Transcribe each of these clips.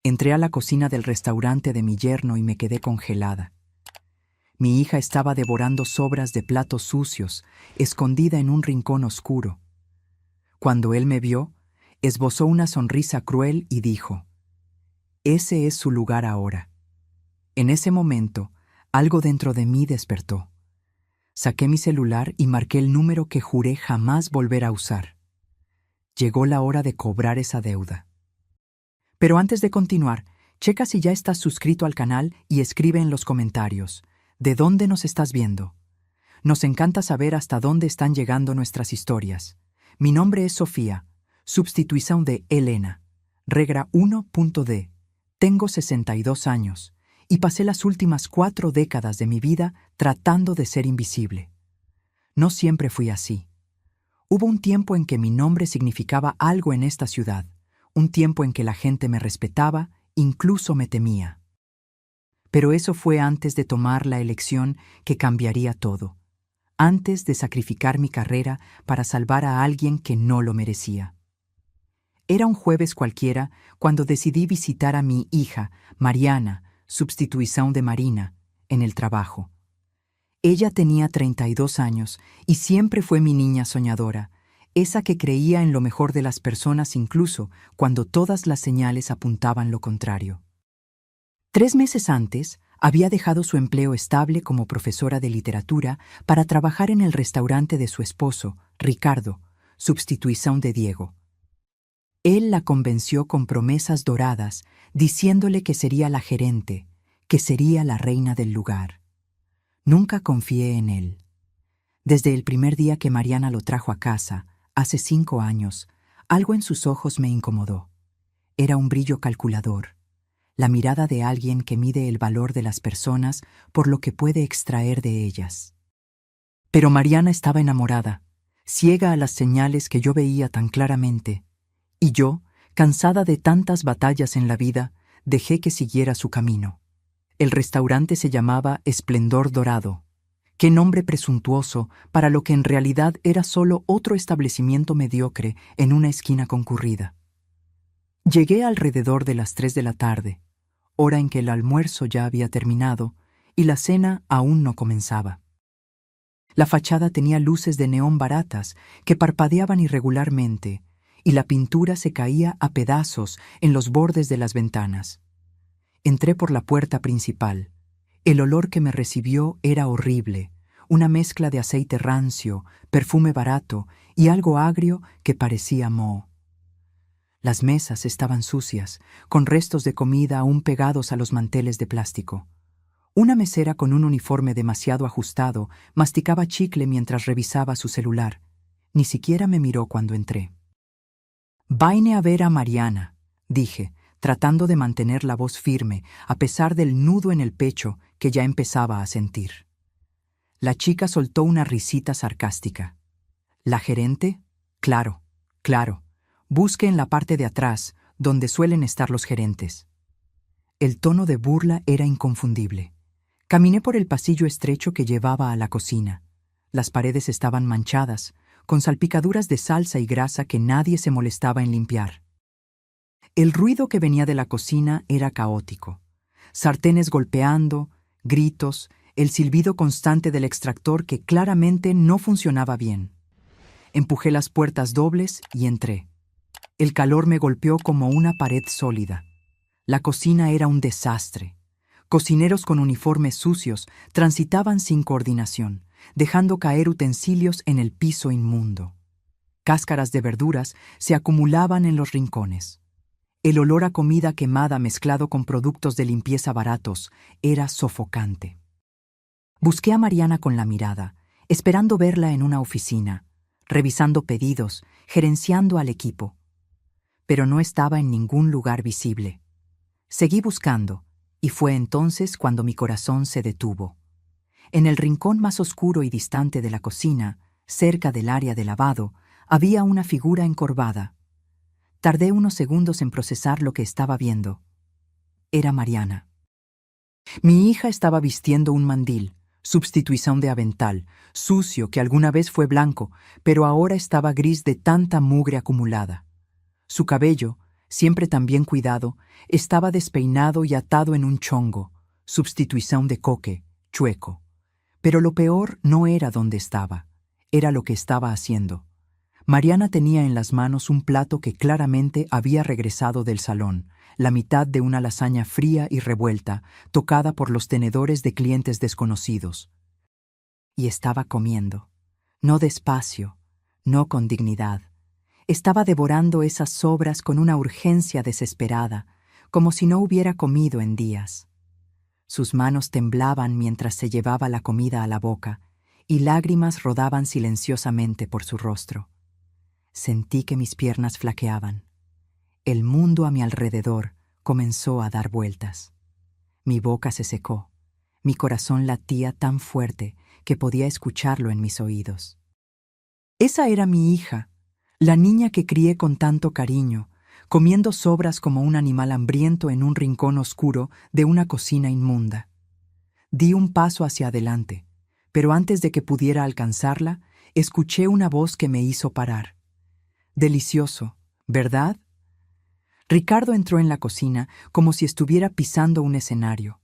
Entré a la cocina del restaurante de mi yerno y me quedé congelada. Mi hija estaba devorando sobras de platos sucios, escondida en un rincón oscuro. Cuando él me vio, esbozó una sonrisa cruel y dijo: «Ese es su lugar ahora». En ese momento, algo dentro de mí despertó. Saqué mi celular y marqué el número que juré jamás volver a usar. Llegó la hora de cobrar esa deuda. Pero antes de continuar, checa si ya estás suscrito al canal y escribe en los comentarios ¿de dónde nos estás viendo? Nos encanta saber hasta dónde están llegando nuestras historias. Mi nombre es Sofía, sustitución de Elena. Regla 1.d. Tengo 62 años y pasé las últimas 4 décadas de mi vida tratando de ser invisible. No siempre fui así. Hubo un tiempo en que mi nombre significaba algo en esta ciudad, un tiempo en que la gente me respetaba, incluso me temía. Pero eso fue antes de tomar la elección que cambiaría todo, antes de sacrificar mi carrera para salvar a alguien que no lo merecía. Era un jueves cualquiera cuando decidí visitar a mi hija, Mariana, sustitución de Marina, en el trabajo. Ella tenía 32 años y siempre fue mi niña soñadora, esa que creía en lo mejor de las personas incluso cuando todas las señales apuntaban lo contrario. 3 meses antes, había dejado su empleo estable como profesora de literatura para trabajar en el restaurante de su esposo, Ricardo, sustitución de Diego. Él la convenció con promesas doradas, diciéndole que sería la gerente, que sería la reina del lugar. Nunca confié en él. Desde el primer día que Mariana lo trajo a casa, hace 5 años, algo en sus ojos me incomodó. Era un brillo calculador, la mirada de alguien que mide el valor de las personas por lo que puede extraer de ellas. Pero Mariana estaba enamorada, ciega a las señales que yo veía tan claramente, y yo, cansada de tantas batallas en la vida, dejé que siguiera su camino. El restaurante se llamaba Esplendor Dorado. Qué nombre presuntuoso para lo que en realidad era solo otro establecimiento mediocre en una esquina concurrida. Llegué alrededor de las 3 de la tarde, hora en que el almuerzo ya había terminado y la cena aún no comenzaba. La fachada tenía luces de neón baratas que parpadeaban irregularmente y la pintura se caía a pedazos en los bordes de las ventanas. Entré por la puerta principal. El olor que me recibió era horrible, una mezcla de aceite rancio, perfume barato y algo agrio que parecía moho. Las mesas estaban sucias, con restos de comida aún pegados a los manteles de plástico. Una mesera con un uniforme demasiado ajustado masticaba chicle mientras revisaba su celular. Ni siquiera me miró cuando entré. «Vine a ver a Mariana», dije, tratando de mantener la voz firme a pesar del nudo en el pecho que ya empezaba a sentir. La chica soltó una risita sarcástica. «¿La gerente? Claro, claro. Busque en la parte de atrás, donde suelen estar los gerentes». El tono de burla era inconfundible. Caminé por el pasillo estrecho que llevaba a la cocina. Las paredes estaban manchadas, con salpicaduras de salsa y grasa que nadie se molestaba en limpiar. El ruido que venía de la cocina era caótico. Sartenes golpeando, gritos, el silbido constante del extractor que claramente no funcionaba bien. Empujé las puertas dobles y entré. El calor me golpeó como una pared sólida. La cocina era un desastre. Cocineros con uniformes sucios transitaban sin coordinación, dejando caer utensilios en el piso inmundo. Cáscaras de verduras se acumulaban en los rincones. El olor a comida quemada mezclado con productos de limpieza baratos era sofocante. Busqué a Mariana con la mirada, esperando verla en una oficina, revisando pedidos, gerenciando al equipo. Pero no estaba en ningún lugar visible. Seguí buscando, y fue entonces cuando mi corazón se detuvo. En el rincón más oscuro y distante de la cocina, cerca del área de lavado, había una figura encorvada. Tardé unos segundos en procesar lo que estaba viendo. Era Mariana. Mi hija estaba vistiendo un mandil, sustitución de avental, sucio que alguna vez fue blanco, pero ahora estaba gris de tanta mugre acumulada. Su cabello, siempre tan bien cuidado, estaba despeinado y atado en un chongo, substitución de coque, chueco. Pero lo peor no era dónde estaba, era lo que estaba haciendo. Mariana tenía en las manos un plato que claramente había regresado del salón, la mitad de una lasaña fría y revuelta, tocada por los tenedores de clientes desconocidos. Y estaba comiendo, no despacio, no con dignidad. Estaba devorando esas sobras con una urgencia desesperada, como si no hubiera comido en días. Sus manos temblaban mientras se llevaba la comida a la boca, y lágrimas rodaban silenciosamente por su rostro. Sentí que mis piernas flaqueaban. El mundo a mi alrededor comenzó a dar vueltas. Mi boca se secó. Mi corazón latía tan fuerte que podía escucharlo en mis oídos. Esa era mi hija, la niña que crié con tanto cariño, comiendo sobras como un animal hambriento en un rincón oscuro de una cocina inmunda. Di un paso hacia adelante, pero antes de que pudiera alcanzarla, escuché una voz que me hizo parar. Delicioso, ¿verdad? Ricardo entró en la cocina como si estuviera pisando un escenario.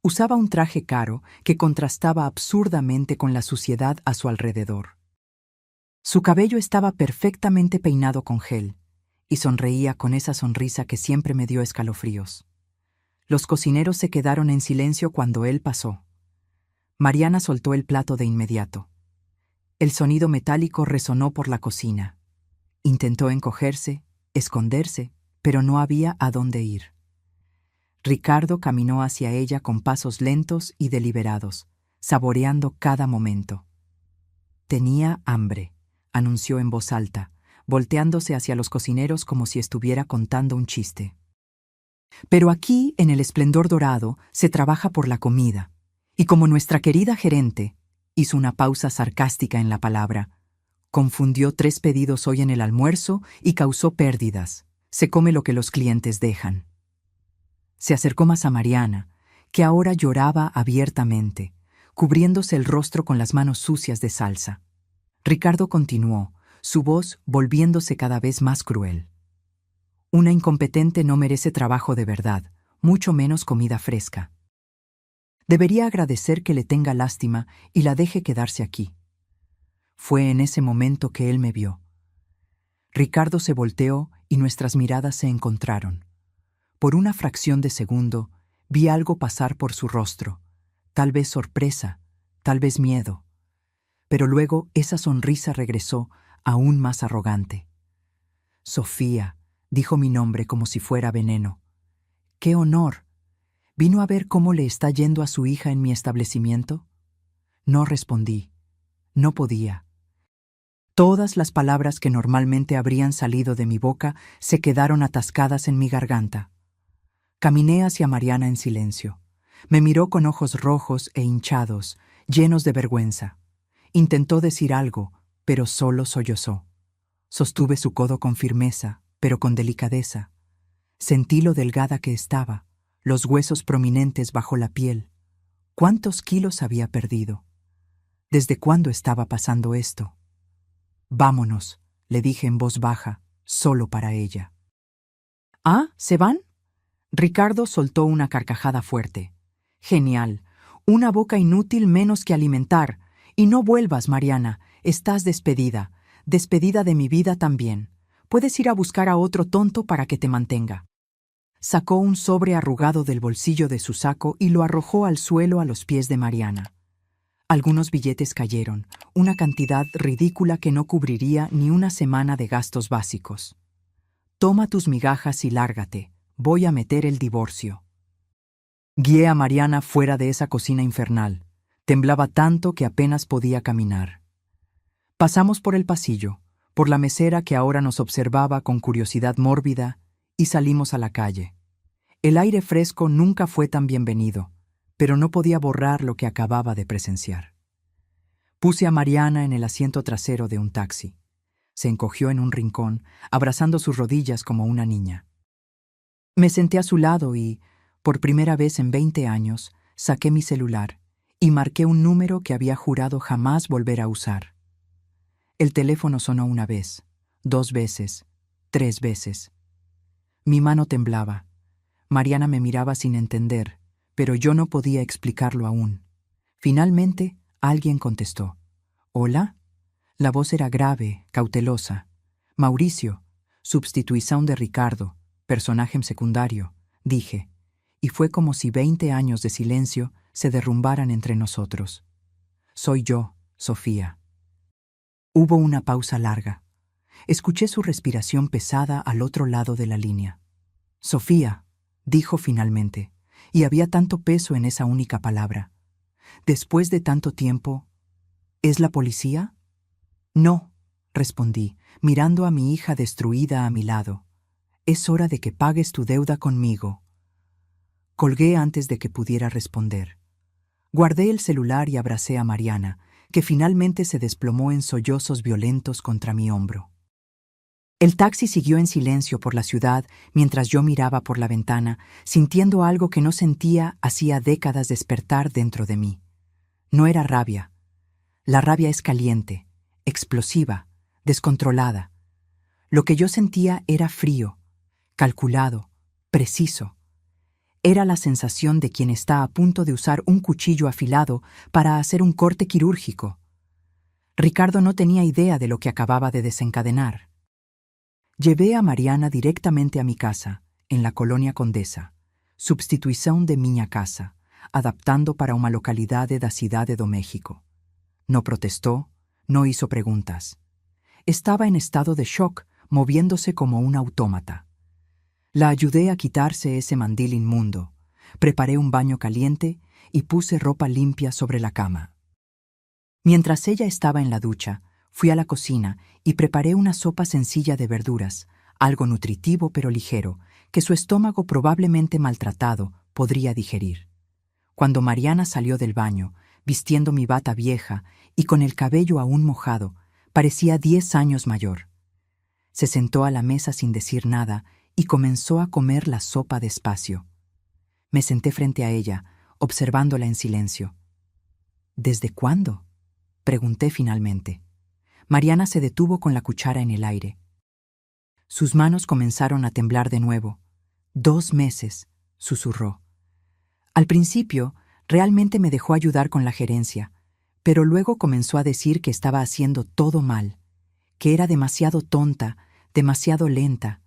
Usaba un traje caro que contrastaba absurdamente con la suciedad a su alrededor. Su cabello estaba perfectamente peinado con gel, y sonreía con esa sonrisa que siempre me dio escalofríos. Los cocineros se quedaron en silencio cuando él pasó. Mariana soltó el plato de inmediato. El sonido metálico resonó por la cocina. Intentó encogerse, esconderse, pero no había a dónde ir. Ricardo caminó hacia ella con pasos lentos y deliberados, saboreando cada momento. Tenía hambre, anunció en voz alta, volteándose hacia los cocineros como si estuviera contando un chiste. Pero aquí, en el esplendor dorado, se trabaja por la comida, y como nuestra querida gerente, hizo una pausa sarcástica en la palabra, confundió 3 pedidos hoy en el almuerzo y causó pérdidas. Se come lo que los clientes dejan. Se acercó más a Mariana, que ahora lloraba abiertamente, cubriéndose el rostro con las manos sucias de salsa. Ricardo continuó, su voz volviéndose cada vez más cruel. Una incompetente no merece trabajo de verdad, mucho menos comida fresca. Debería agradecer que le tenga lástima y la deje quedarse aquí. Fue en ese momento que él me vio. Ricardo se volteó y nuestras miradas se encontraron. Por una fracción de segundo, vi algo pasar por su rostro, tal vez sorpresa, tal vez miedo. Pero luego esa sonrisa regresó, aún más arrogante. Sofía, dijo mi nombre como si fuera veneno. ¡Qué honor! ¿Vino a ver cómo le está yendo a su hija en mi establecimiento? No respondí. No podía. Todas las palabras que normalmente habrían salido de mi boca se quedaron atascadas en mi garganta. Caminé hacia Mariana en silencio. Me miró con ojos rojos e hinchados, llenos de vergüenza. Intentó decir algo, pero solo sollozó. Sostuve su codo con firmeza, pero con delicadeza. Sentí lo delgada que estaba, los huesos prominentes bajo la piel. ¿Cuántos kilos había perdido? ¿Desde cuándo estaba pasando esto? Vámonos, le dije en voz baja, solo para ella. ¿Ah, se van? Ricardo soltó una carcajada fuerte. Genial. Una boca inútil menos que alimentar. Y no vuelvas, Mariana. Estás despedida. Despedida de mi vida también. Puedes ir a buscar a otro tonto para que te mantenga. Sacó un sobre arrugado del bolsillo de su saco y lo arrojó al suelo a los pies de Mariana. Algunos billetes cayeron, una cantidad ridícula que no cubriría ni una semana de gastos básicos. Toma tus migajas y lárgate. Voy a meter el divorcio. Guié a Mariana fuera de esa cocina infernal. Temblaba tanto que apenas podía caminar. Pasamos por el pasillo, por la mesera que ahora nos observaba con curiosidad mórbida, y salimos a la calle. El aire fresco nunca fue tan bienvenido, pero no podía borrar lo que acababa de presenciar. Puse a Mariana en el asiento trasero de un taxi. Se encogió en un rincón, abrazando sus rodillas como una niña. Me senté a su lado y, por primera vez en 20 años, saqué mi celular y marqué un número que había jurado jamás volver a usar. El teléfono sonó 1 vez, 2 veces, 3 veces. Mi mano temblaba. Mariana me miraba sin entender, pero yo no podía explicarlo aún. Finalmente, alguien contestó. ¿Hola? La voz era grave, cautelosa. Mauricio, substituición de Ricardo, personaje secundario, dije, y fue como si 20 años de silencio se derrumbaran entre nosotros. Soy yo, Sofía. Hubo una pausa larga. Escuché su respiración pesada al otro lado de la línea. Sofía, dijo finalmente, y había tanto peso en esa única palabra. Después de tanto tiempo, ¿es la policía? No, respondí, mirando a mi hija destruida a mi lado. Es hora de que pagues tu deuda conmigo. Colgué antes de que pudiera responder. Guardé el celular y abracé a Mariana, que finalmente se desplomó en sollozos violentos contra mi hombro. El taxi siguió en silencio por la ciudad mientras yo miraba por la ventana, sintiendo algo que no sentía hacía décadas despertar dentro de mí. No era rabia. La rabia es caliente, explosiva, descontrolada. Lo que yo sentía era frío, calculado, preciso. Era la sensación de quien está a punto de usar un cuchillo afilado para hacer un corte quirúrgico. Ricardo no tenía idea de lo que acababa de desencadenar. Llevé a Mariana directamente a mi casa, en la colonia Condesa, substitución de miña casa, adaptando para una localidad da Cidade do México. No protestó, no hizo preguntas. Estaba en estado de shock, moviéndose como un autómata. La ayudé a quitarse ese mandil inmundo, preparé un baño caliente y puse ropa limpia sobre la cama. Mientras ella estaba en la ducha, fui a la cocina y preparé una sopa sencilla de verduras, algo nutritivo pero ligero, que su estómago probablemente maltratado podría digerir. Cuando Mariana salió del baño, vistiendo mi bata vieja y con el cabello aún mojado, parecía 10 años mayor. Se sentó a la mesa sin decir nada y comenzó a comer la sopa despacio. Me senté frente a ella, observándola en silencio. ¿Desde cuándo?, pregunté finalmente. Mariana se detuvo con la cuchara en el aire. Sus manos comenzaron a temblar de nuevo. 2 meses, susurró. Al principio, realmente me dejó ayudar con la gerencia, pero luego comenzó a decir que estaba haciendo todo mal, que era demasiado tonta, demasiado lenta.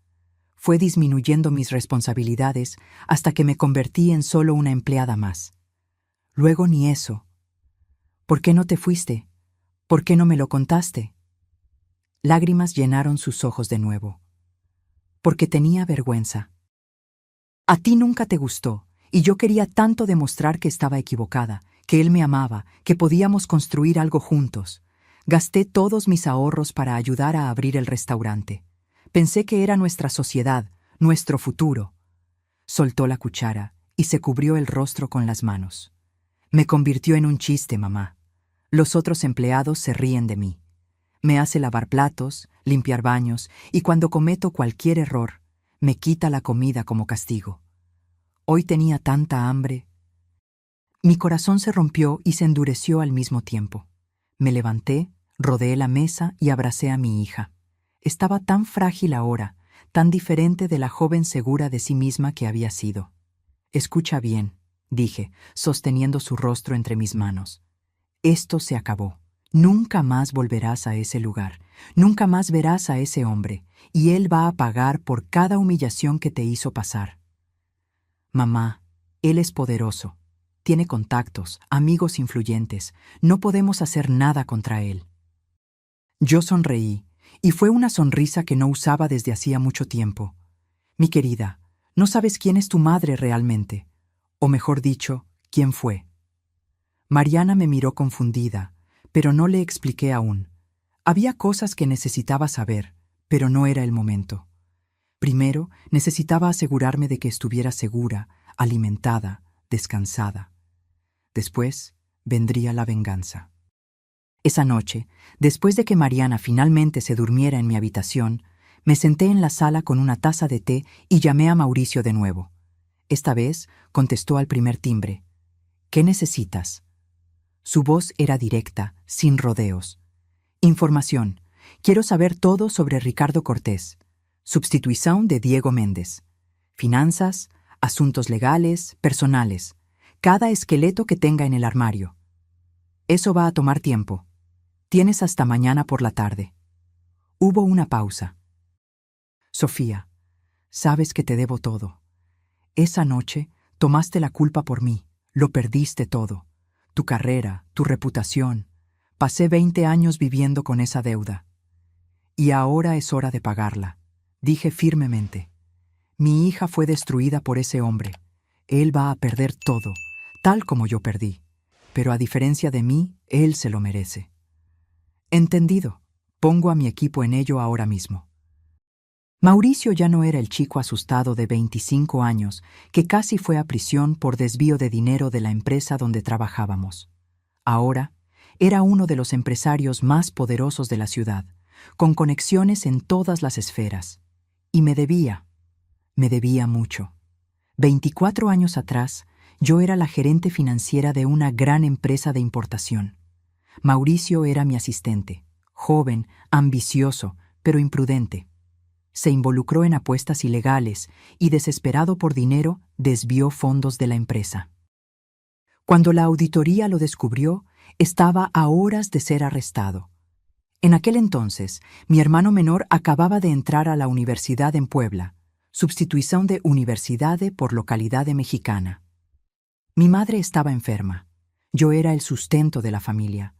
Fue disminuyendo mis responsabilidades hasta que me convertí en solo una empleada más. Luego ni eso. ¿Por qué no te fuiste? ¿Por qué no me lo contaste? Lágrimas llenaron sus ojos de nuevo. Porque tenía vergüenza. A ti nunca te gustó, y yo quería tanto demostrar que estaba equivocada, que él me amaba, que podíamos construir algo juntos. Gasté todos mis ahorros para ayudar a abrir el restaurante. Pensé que era nuestra sociedad, nuestro futuro. Soltó la cuchara y se cubrió el rostro con las manos. Me convirtió en un chiste, mamá. Los otros empleados se ríen de mí. Me hace lavar platos, limpiar baños y cuando cometo cualquier error, me quita la comida como castigo. Hoy tenía tanta hambre. Mi corazón se rompió y se endureció al mismo tiempo. Me levanté, rodeé la mesa y abracé a mi hija. Estaba tan frágil ahora, tan diferente de la joven segura de sí misma que había sido. Escucha bien, dije, sosteniendo su rostro entre mis manos. Esto se acabó. Nunca más volverás a ese lugar. Nunca más verás a ese hombre, y él va a pagar por cada humillación que te hizo pasar. Mamá, él es poderoso. Tiene contactos, amigos influyentes. No podemos hacer nada contra él. Yo sonreí, y fue una sonrisa que no usaba desde hacía mucho tiempo. Mi querida, no sabes quién es tu madre realmente, o mejor dicho, quién fue. Mariana me miró confundida, pero no le expliqué aún. Había cosas que necesitaba saber, pero no era el momento. Primero, necesitaba asegurarme de que estuviera segura, alimentada, descansada. Después, vendría la venganza. Esa noche, después de que Mariana finalmente se durmiera en mi habitación, me senté en la sala con una taza de té y llamé a Mauricio de nuevo. Esta vez contestó al primer timbre. ¿Qué necesitas? Su voz era directa, sin rodeos. Información. Quiero saber todo sobre Ricardo Cortés. Substitución de Diego Méndez. finanzas, asuntos legales, personales, cada esqueleto que tenga en el armario. Eso va a tomar tiempo. Tienes hasta mañana por la tarde. Hubo una pausa. Sofía, sabes que te debo todo. Esa noche tomaste la culpa por mí, lo perdiste todo. Tu carrera, tu reputación. Pasé 20 años viviendo con esa deuda. Y ahora es hora de pagarla, dije firmemente. Mi hija fue destruida por ese hombre. Él va a perder todo, tal como yo perdí. Pero a diferencia de mí, él se lo merece. Entendido. Pongo a mi equipo en ello ahora mismo. Mauricio ya no era el chico asustado de 25 años que casi fue a prisión por desvío de dinero de la empresa donde trabajábamos. Ahora era uno de los empresarios más poderosos de la ciudad, con conexiones en todas las esferas. Y me debía mucho. 24 años atrás, yo era la gerente financiera de una gran empresa de importación. Mauricio era mi asistente, joven, ambicioso, pero imprudente. Se involucró en apuestas ilegales y, desesperado por dinero, desvió fondos de la empresa. Cuando la auditoría lo descubrió, estaba a horas de ser arrestado. En aquel entonces, mi hermano menor acababa de entrar a la universidad en Puebla, sustitución de universidade por localidade mexicana. Mi madre estaba enferma. Yo era el sustento de la familia.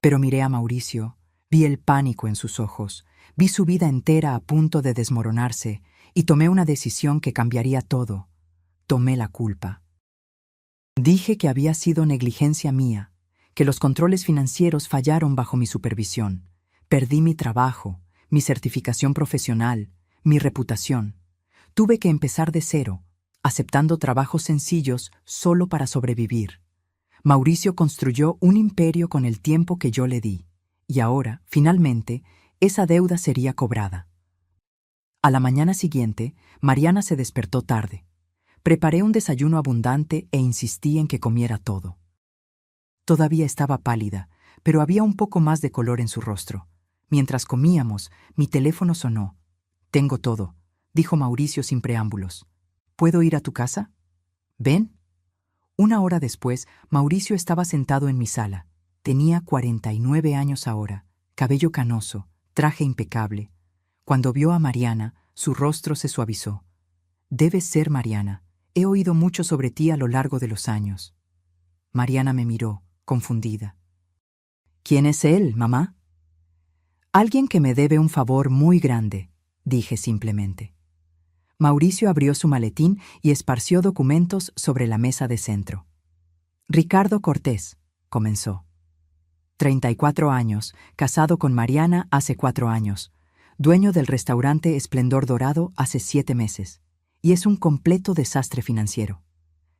Pero miré a Mauricio, vi el pánico en sus ojos, vi su vida entera a punto de desmoronarse y tomé una decisión que cambiaría todo. Tomé la culpa. Dije que había sido negligencia mía, que los controles financieros fallaron bajo mi supervisión. Perdí mi trabajo, mi certificación profesional, mi reputación. Tuve que empezar de cero, aceptando trabajos sencillos solo para sobrevivir. Mauricio construyó un imperio con el tiempo que yo le di, y ahora, finalmente, esa deuda sería cobrada. A la mañana siguiente, Mariana se despertó tarde. Preparé un desayuno abundante e insistí en que comiera todo. Todavía estaba pálida, pero había un poco más de color en su rostro. Mientras comíamos, mi teléfono sonó. «Tengo todo», dijo Mauricio sin preámbulos. «¿Puedo ir a tu casa? ¿Ven?» 1 hora después, Mauricio estaba sentado en mi sala. Tenía 49 años ahora, cabello canoso, traje impecable. Cuando vio a Mariana, su rostro se suavizó. «Debes ser Mariana. He oído mucho sobre ti a lo largo de los años». Mariana me miró, confundida. «¿Quién es él, mamá?» «Alguien que me debe un favor muy grande», dije simplemente. Mauricio abrió su maletín y esparció documentos sobre la mesa de centro. «Ricardo Cortés», comenzó. 34 años, casado con Mariana hace 4 años, dueño del restaurante Esplendor Dorado hace 7 meses, y es un completo desastre financiero.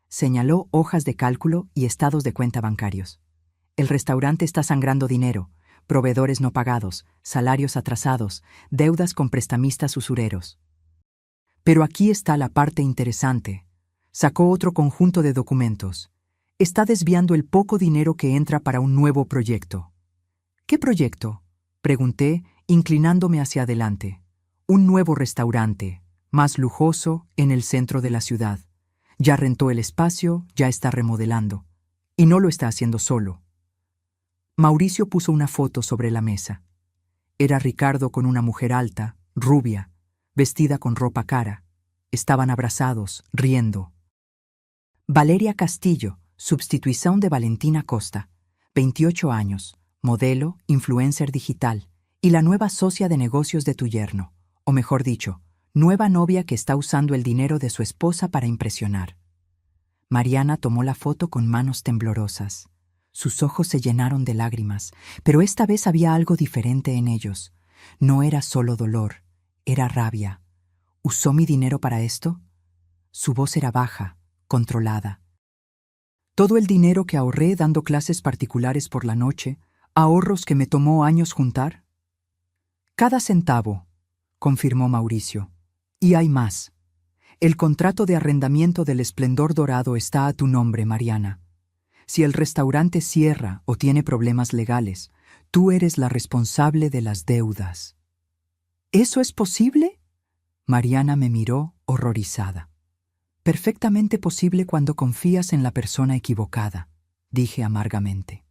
Señaló hojas de cálculo y estados de cuenta bancarios. El restaurante está sangrando dinero, proveedores no pagados, salarios atrasados, deudas con prestamistas usureros. Pero aquí está la parte interesante. Sacó otro conjunto de documentos. Está desviando el poco dinero que entra para un nuevo proyecto. «¿Qué proyecto?», pregunté, inclinándome hacia adelante. «Un nuevo restaurante, más lujoso, en el centro de la ciudad. Ya rentó el espacio, ya está remodelando. Y no lo está haciendo solo». Mauricio puso una foto sobre la mesa. Era Ricardo con una mujer alta, rubia, vestida con ropa cara. Estaban abrazados, riendo. Valeria Castillo, sustitución de Valentina Costa, 28 años, modelo, influencer digital, y la nueva socia de negocios de tu yerno, o mejor dicho, nueva novia que está usando el dinero de su esposa para impresionar. Mariana tomó la foto con manos temblorosas. Sus ojos se llenaron de lágrimas, pero esta vez había algo diferente en ellos. No era solo dolor, era rabia. ¿Usó mi dinero para esto? Su voz era baja, controlada. Todo el dinero que ahorré dando clases particulares por la noche, ahorros que me tomó años juntar. Cada centavo, confirmó Mauricio. Y hay más. El contrato de arrendamiento del Esplendor Dorado está a tu nombre, Mariana. Si el restaurante cierra o tiene problemas legales, tú eres la responsable de las deudas. ¿Eso es posible? Mariana me miró horrorizada. Perfectamente posible cuando confías en la persona equivocada, dije amargamente.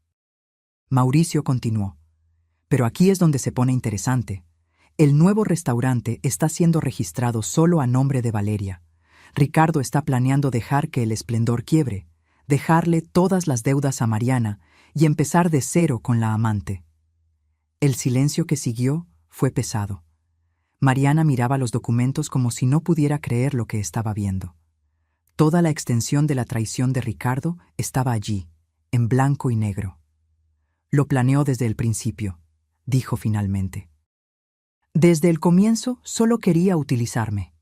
Mauricio continuó. Pero aquí es donde se pone interesante. El nuevo restaurante está siendo registrado solo a nombre de Valeria. Ricardo está planeando dejar que el Esplendor quiebre, dejarle todas las deudas a Mariana y empezar de cero con la amante. El silencio que siguió fue pesado. Mariana miraba los documentos como si no pudiera creer lo que estaba viendo. Toda la extensión de la traición de Ricardo estaba allí, en blanco y negro. Lo planeó desde el principio, dijo finalmente. Desde el comienzo solo quería utilizarme.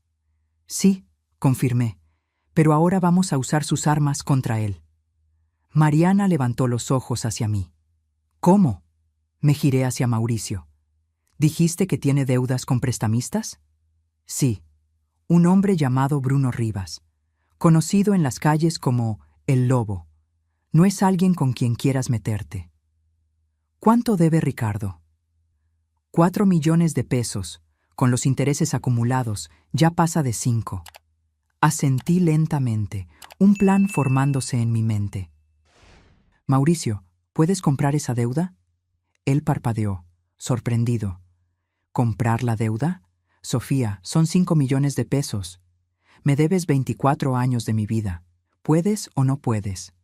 Sí, confirmé, pero ahora vamos a usar sus armas contra él. Mariana levantó los ojos hacia mí. ¿Cómo? Me giré hacia Mauricio. ¿Dijiste que tiene deudas con prestamistas? Sí, un hombre llamado Bruno Rivas, conocido en las calles como El Lobo. No es alguien con quien quieras meterte. ¿Cuánto debe Ricardo? 4 millones de pesos. Con los intereses acumulados, ya pasa de 5. Asentí lentamente, un plan formándose en mi mente. Mauricio, ¿puedes comprar esa deuda? Él parpadeó, sorprendido. ¿Comprar la deuda? Sofía, son 5 millones de pesos. Me debes 24 años de mi vida. ¿Puedes o no puedes?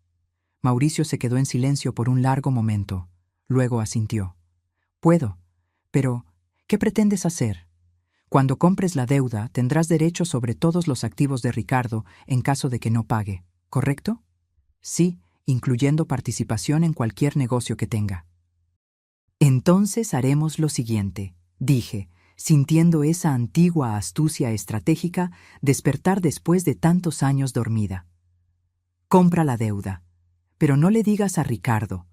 Mauricio se quedó en silencio por un largo momento. Luego asintió. Puedo. Pero, ¿qué pretendes hacer? Cuando compres la deuda, tendrás derecho sobre todos los activos de Ricardo en caso de que no pague, ¿correcto? Sí, incluyendo participación en cualquier negocio que tenga. Entonces haremos lo siguiente, dije, sintiendo esa antigua astucia estratégica despertar después de tantos años dormida. Compra la deuda, pero no le digas a Ricardo.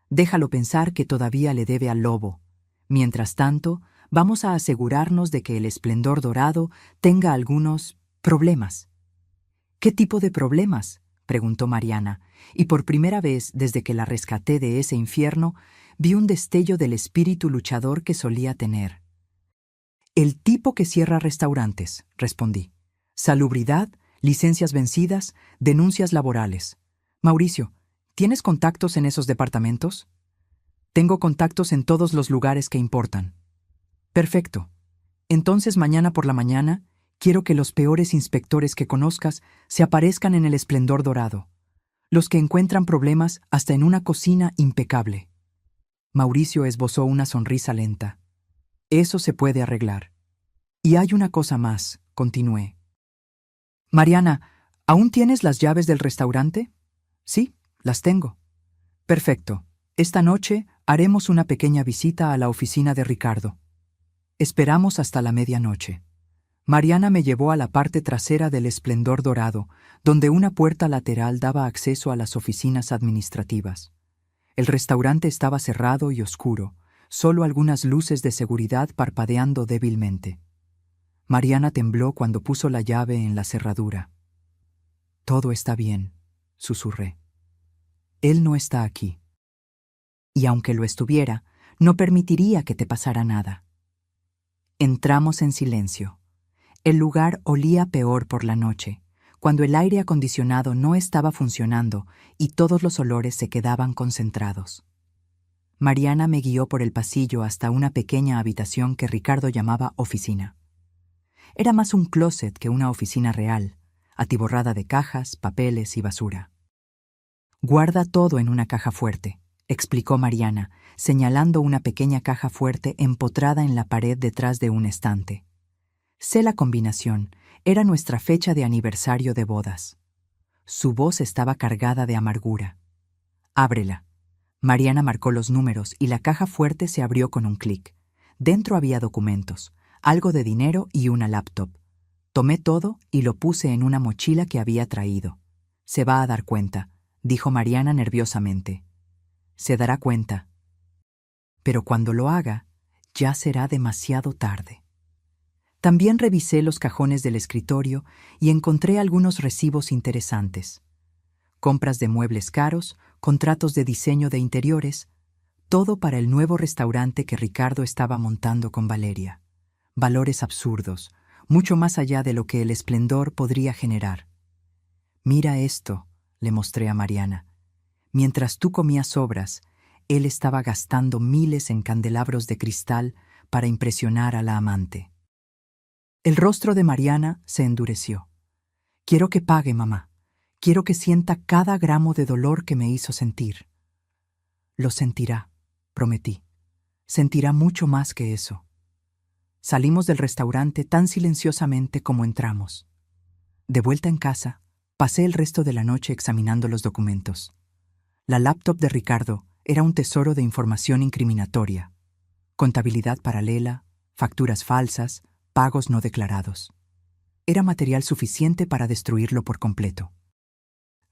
Déjalo pensar que todavía le debe al lobo. Mientras tanto, vamos a asegurarnos de que el Esplendor Dorado tenga algunos problemas. ¿Qué tipo de problemas?, preguntó Mariana, y por primera vez desde que la rescaté de ese infierno, vi un destello del espíritu luchador que solía tener. El tipo que cierra restaurantes, respondí. Salubridad, licencias vencidas, denuncias laborales. Mauricio, ¿tienes contactos en esos departamentos? Tengo contactos en todos los lugares que importan. Perfecto. Entonces mañana por la mañana, quiero que los peores inspectores que conozcas se aparezcan en el Esplendor Dorado. Los que encuentran problemas hasta en una cocina impecable. Mauricio esbozó una sonrisa lenta. Eso se puede arreglar. Y hay una cosa más, continué. Mariana, ¿aún tienes las llaves del restaurante? Sí, las tengo. Perfecto. Esta noche haremos una pequeña visita a la oficina de Ricardo. Esperamos hasta la medianoche. Mariana me llevó a la parte trasera del Esplendor Dorado, donde una puerta lateral daba acceso a las oficinas administrativas. El restaurante estaba cerrado y oscuro, solo algunas luces de seguridad parpadeando débilmente. Mariana tembló cuando puso la llave en la cerradura. Todo está bien, susurré. Él no está aquí. Y aunque lo estuviera, no permitiría que te pasara nada. Entramos en silencio. El lugar olía peor por la noche, cuando el aire acondicionado no estaba funcionando y todos los olores se quedaban concentrados. Mariana me guió por el pasillo hasta una pequeña habitación que Ricardo llamaba oficina. Era más un closet que una oficina real, atiborrada de cajas, papeles y basura. Guarda todo en una caja fuerte, explicó Mariana, señalando una pequeña caja fuerte empotrada en la pared detrás de un estante. Sé la combinación, era nuestra fecha de aniversario de bodas. Su voz estaba cargada de amargura. Ábrela. Mariana marcó los números y la caja fuerte se abrió con un clic. Dentro había documentos, algo de dinero y una laptop. Tomé todo y lo puse en una mochila que había traído. Se va a dar cuenta, dijo Mariana nerviosamente. Se dará cuenta. Pero cuando lo haga, ya será demasiado tarde. También revisé los cajones del escritorio y encontré algunos recibos interesantes. Compras de muebles caros, contratos de diseño de interiores, todo para el nuevo restaurante que Ricardo estaba montando con Valeria. Valores absurdos, mucho más allá de lo que el Esplendor podría generar. Mira esto, le mostré a Mariana. Mientras tú comías sobras, él estaba gastando miles en candelabros de cristal para impresionar a la amante. El rostro de Mariana se endureció. Quiero que pague, mamá. Quiero que sienta cada gramo de dolor que me hizo sentir. Lo sentirá, prometí. Sentirá mucho más que eso. Salimos del restaurante tan silenciosamente como entramos. De vuelta en casa, pasé el resto de la noche examinando los documentos. La laptop de Ricardo era un tesoro de información incriminatoria. Contabilidad paralela, facturas falsas, pagos no declarados. Era material suficiente para destruirlo por completo.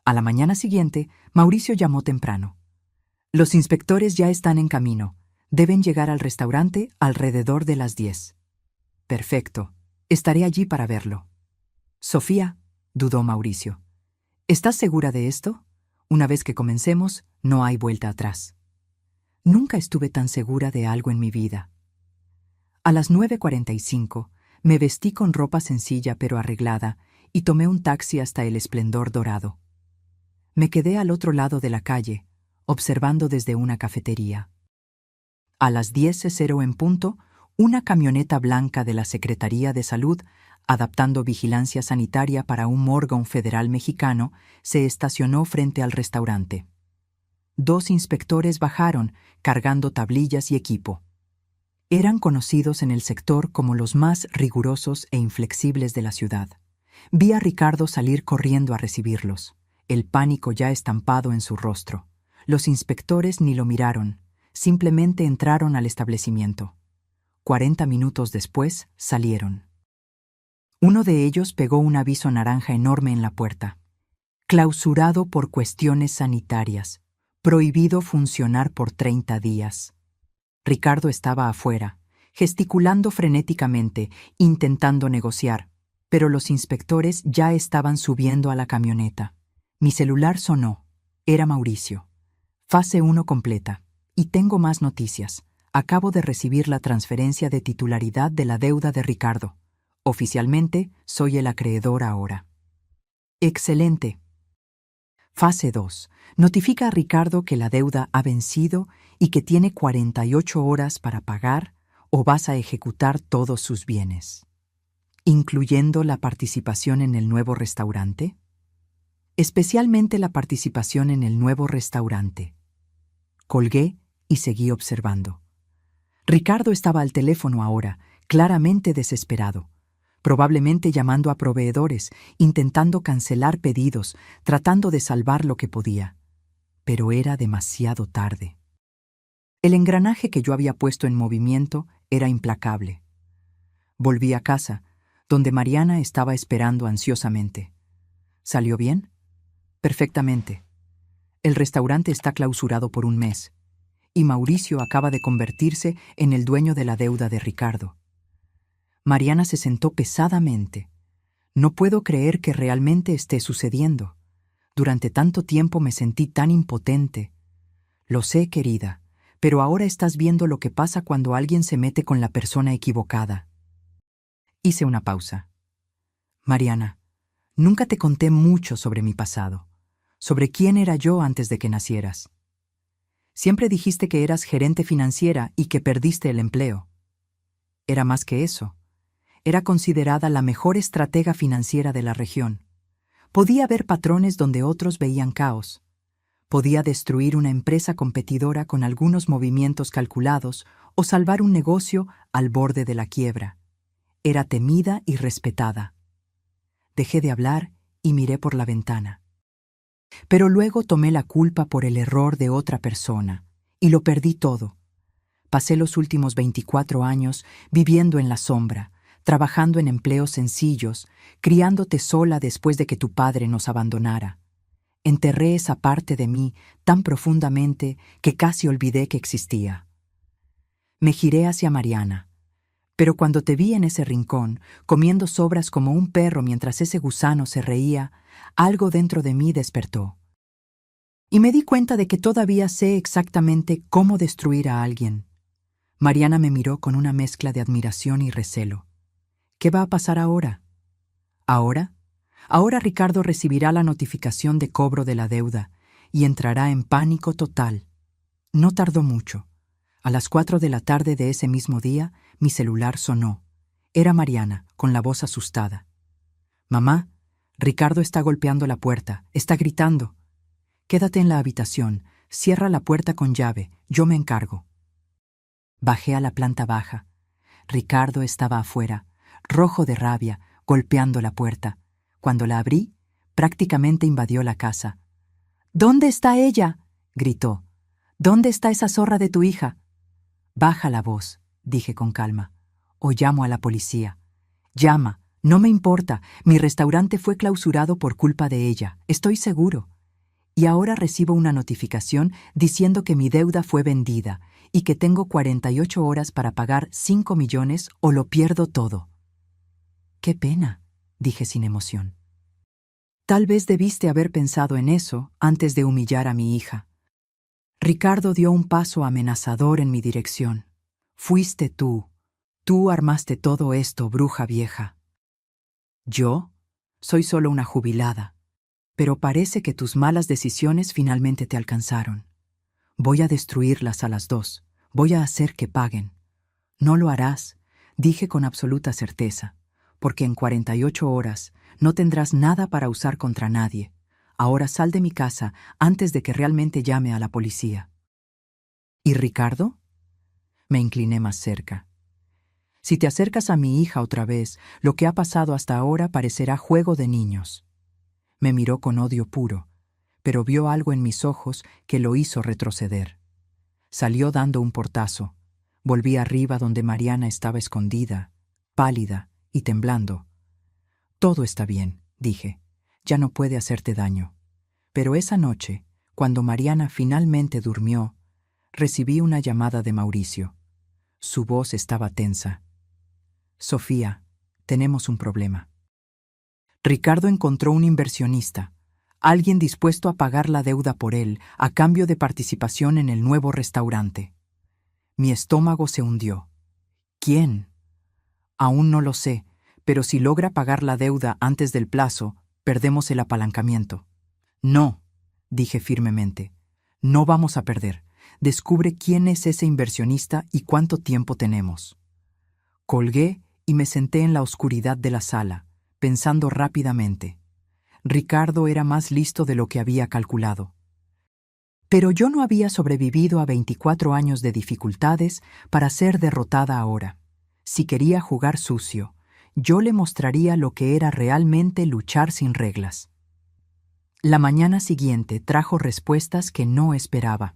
A la mañana siguiente, Mauricio llamó temprano. Los inspectores ya están en camino. Deben llegar al restaurante alrededor de las 10. Perfecto. Estaré allí para verlo. Sofía, dudó Mauricio. ¿Estás segura de esto? Una vez que comencemos, no hay vuelta atrás. Nunca estuve tan segura de algo en mi vida. A las 9:45, me vestí con ropa sencilla pero arreglada y tomé un taxi hasta el Esplendor Dorado. Me quedé al otro lado de la calle, observando desde una cafetería. A las 10:00 en punto, una camioneta blanca de la Secretaría de Salud, adaptando vigilancia sanitaria para un Morgan federal mexicano, se estacionó frente al restaurante. 2 inspectores bajaron, cargando tablillas y equipo. Eran conocidos en el sector como los más rigurosos e inflexibles de la ciudad. Vi a Ricardo salir corriendo a recibirlos, el pánico ya estampado en su rostro. Los inspectores ni lo miraron, simplemente entraron al establecimiento. 40 minutos después, salieron. Uno de ellos pegó un aviso naranja enorme en la puerta. Clausurado por cuestiones sanitarias. Prohibido funcionar por 30 días. Ricardo estaba afuera, gesticulando frenéticamente, intentando negociar, pero los inspectores ya estaban subiendo a la camioneta. Mi celular sonó. Era Mauricio. Fase 1 completa. Y tengo más noticias. Acabo de recibir la transferencia de titularidad de la deuda de Ricardo. Oficialmente, soy el acreedor ahora. Excelente. Fase 2. Notifica a Ricardo que la deuda ha vencido y que tiene 48 horas para pagar o vas a ejecutar todos sus bienes. ¿Incluyendo la participación en el nuevo restaurante? Especialmente la participación en el nuevo restaurante. Colgué y seguí observando. Ricardo estaba al teléfono ahora, claramente desesperado. Probablemente llamando a proveedores, intentando cancelar pedidos, tratando de salvar lo que podía. Pero era demasiado tarde. El engranaje que yo había puesto en movimiento era implacable. Volví a casa, donde Mariana estaba esperando ansiosamente. ¿Salió bien? Perfectamente. El restaurante está clausurado por un mes, y Mauricio acaba de convertirse en el dueño de la deuda de Ricardo. Mariana se sentó pesadamente. No puedo creer que realmente esté sucediendo. Durante tanto tiempo me sentí tan impotente. Lo sé, querida, pero ahora estás viendo lo que pasa cuando alguien se mete con la persona equivocada. Hice una pausa. Mariana, nunca te conté mucho sobre mi pasado, sobre quién era yo antes de que nacieras. Siempre dijiste que eras gerente financiera y que perdiste el empleo. Era más que eso. Era considerada la mejor estratega financiera de la región. Podía ver patrones donde otros veían caos. Podía destruir una empresa competidora con algunos movimientos calculados o salvar un negocio al borde de la quiebra. Era temida y respetada. Dejé de hablar y miré por la ventana. Pero luego tomé la culpa por el error de otra persona y lo perdí todo. Pasé los últimos 24 años viviendo en la sombra, trabajando en empleos sencillos, criándote sola después de que tu padre nos abandonara. Enterré esa parte de mí tan profundamente que casi olvidé que existía. Me giré hacia Mariana, pero cuando te vi en ese rincón, comiendo sobras como un perro mientras ese gusano se reía, algo dentro de mí despertó. Y me di cuenta de que todavía sé exactamente cómo destruir a alguien. Mariana me miró con una mezcla de admiración y recelo. ¿Qué va a pasar ahora? ¿Ahora? Ahora Ricardo recibirá la notificación de cobro de la deuda y entrará en pánico total. No tardó mucho. A las 4 de la tarde de ese mismo día, mi celular sonó. Era Mariana, con la voz asustada. «Mamá, Ricardo está golpeando la puerta, está gritando. Quédate en la habitación, cierra la puerta con llave, yo me encargo». Bajé a la planta baja. Ricardo estaba afuera, rojo de rabia, golpeando la puerta. Cuando la abrí, prácticamente invadió la casa. «¿Dónde está ella?», gritó. «¿Dónde está esa zorra de tu hija?». «Baja la voz», dije con calma, «o llamo a la policía». «Llama, no me importa, mi restaurante fue clausurado por culpa de ella, estoy seguro. Y ahora recibo una notificación diciendo que mi deuda fue vendida y que tengo 48 horas para pagar 5 millones o lo pierdo todo». «Qué pena», dije sin emoción. «Tal vez debiste haber pensado en eso antes de humillar a mi hija». Ricardo dio un paso amenazador en mi dirección. «Fuiste tú. Tú armaste todo esto, bruja vieja». «¿Yo? Soy solo una jubilada. Pero parece que tus malas decisiones finalmente te alcanzaron. Voy a destruirlas a las dos. Voy a hacer que paguen». «No lo harás», dije con absoluta certeza, «porque en 48 horas no tendrás nada para usar contra nadie. Ahora sal de mi casa antes de que realmente llame a la policía». «¿Y Ricardo?». Me incliné más cerca. «Si te acercas a mi hija otra vez, lo que ha pasado hasta ahora parecerá juego de niños». Me miró con odio puro, pero vio algo en mis ojos que lo hizo retroceder. Salió dando un portazo. Volví arriba donde Mariana estaba escondida, pálida y temblando. «Todo está bien», dije. «Ya no puede hacerte daño». Pero esa noche, cuando Mariana finalmente durmió, recibí una llamada de Mauricio. Su voz estaba tensa. «Sofía, tenemos un problema. Ricardo encontró un inversionista, alguien dispuesto a pagar la deuda por él a cambio de participación en el nuevo restaurante». Mi estómago se hundió. «¿Quién?». «Aún no lo sé, pero si logra pagar la deuda antes del plazo, perdemos el apalancamiento». «No», dije firmemente, «no vamos a perder. Descubre quién es ese inversionista y cuánto tiempo tenemos». Colgué y me senté en la oscuridad de la sala, pensando rápidamente. Ricardo era más listo de lo que había calculado. Pero yo no había sobrevivido a 24 años de dificultades para ser derrotada ahora. Si quería jugar sucio, yo le mostraría lo que era realmente luchar sin reglas. La mañana siguiente trajo respuestas que no esperaba.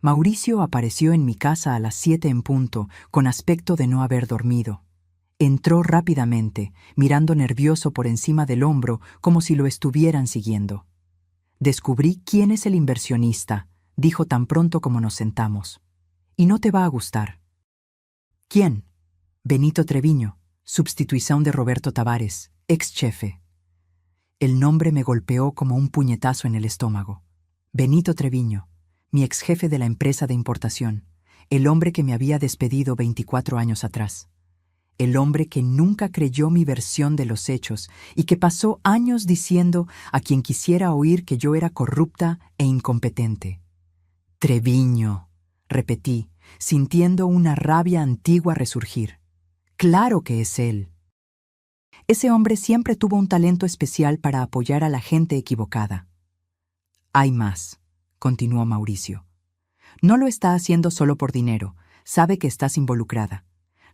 Mauricio apareció en mi casa a las 7 en punto, con aspecto de no haber dormido. Entró rápidamente, mirando nervioso por encima del hombro como si lo estuvieran siguiendo. «Descubrí quién es el inversionista», dijo tan pronto como nos sentamos. «Y no te va a gustar». «¿Quién?». «Benito Treviño, substitución de Roberto Tavares, ex jefe». El nombre me golpeó como un puñetazo en el estómago. Benito Treviño, mi ex jefe de la empresa de importación, el hombre que me había despedido 24 años atrás. El hombre que nunca creyó mi versión de los hechos y que pasó años diciendo a quien quisiera oír que yo era corrupta e incompetente. «Treviño», repetí, sintiendo una rabia antigua resurgir. «Claro que es él». Ese hombre siempre tuvo un talento especial para apoyar a la gente equivocada. «Hay más», continuó Mauricio. «No lo está haciendo solo por dinero, sabe que estás involucrada.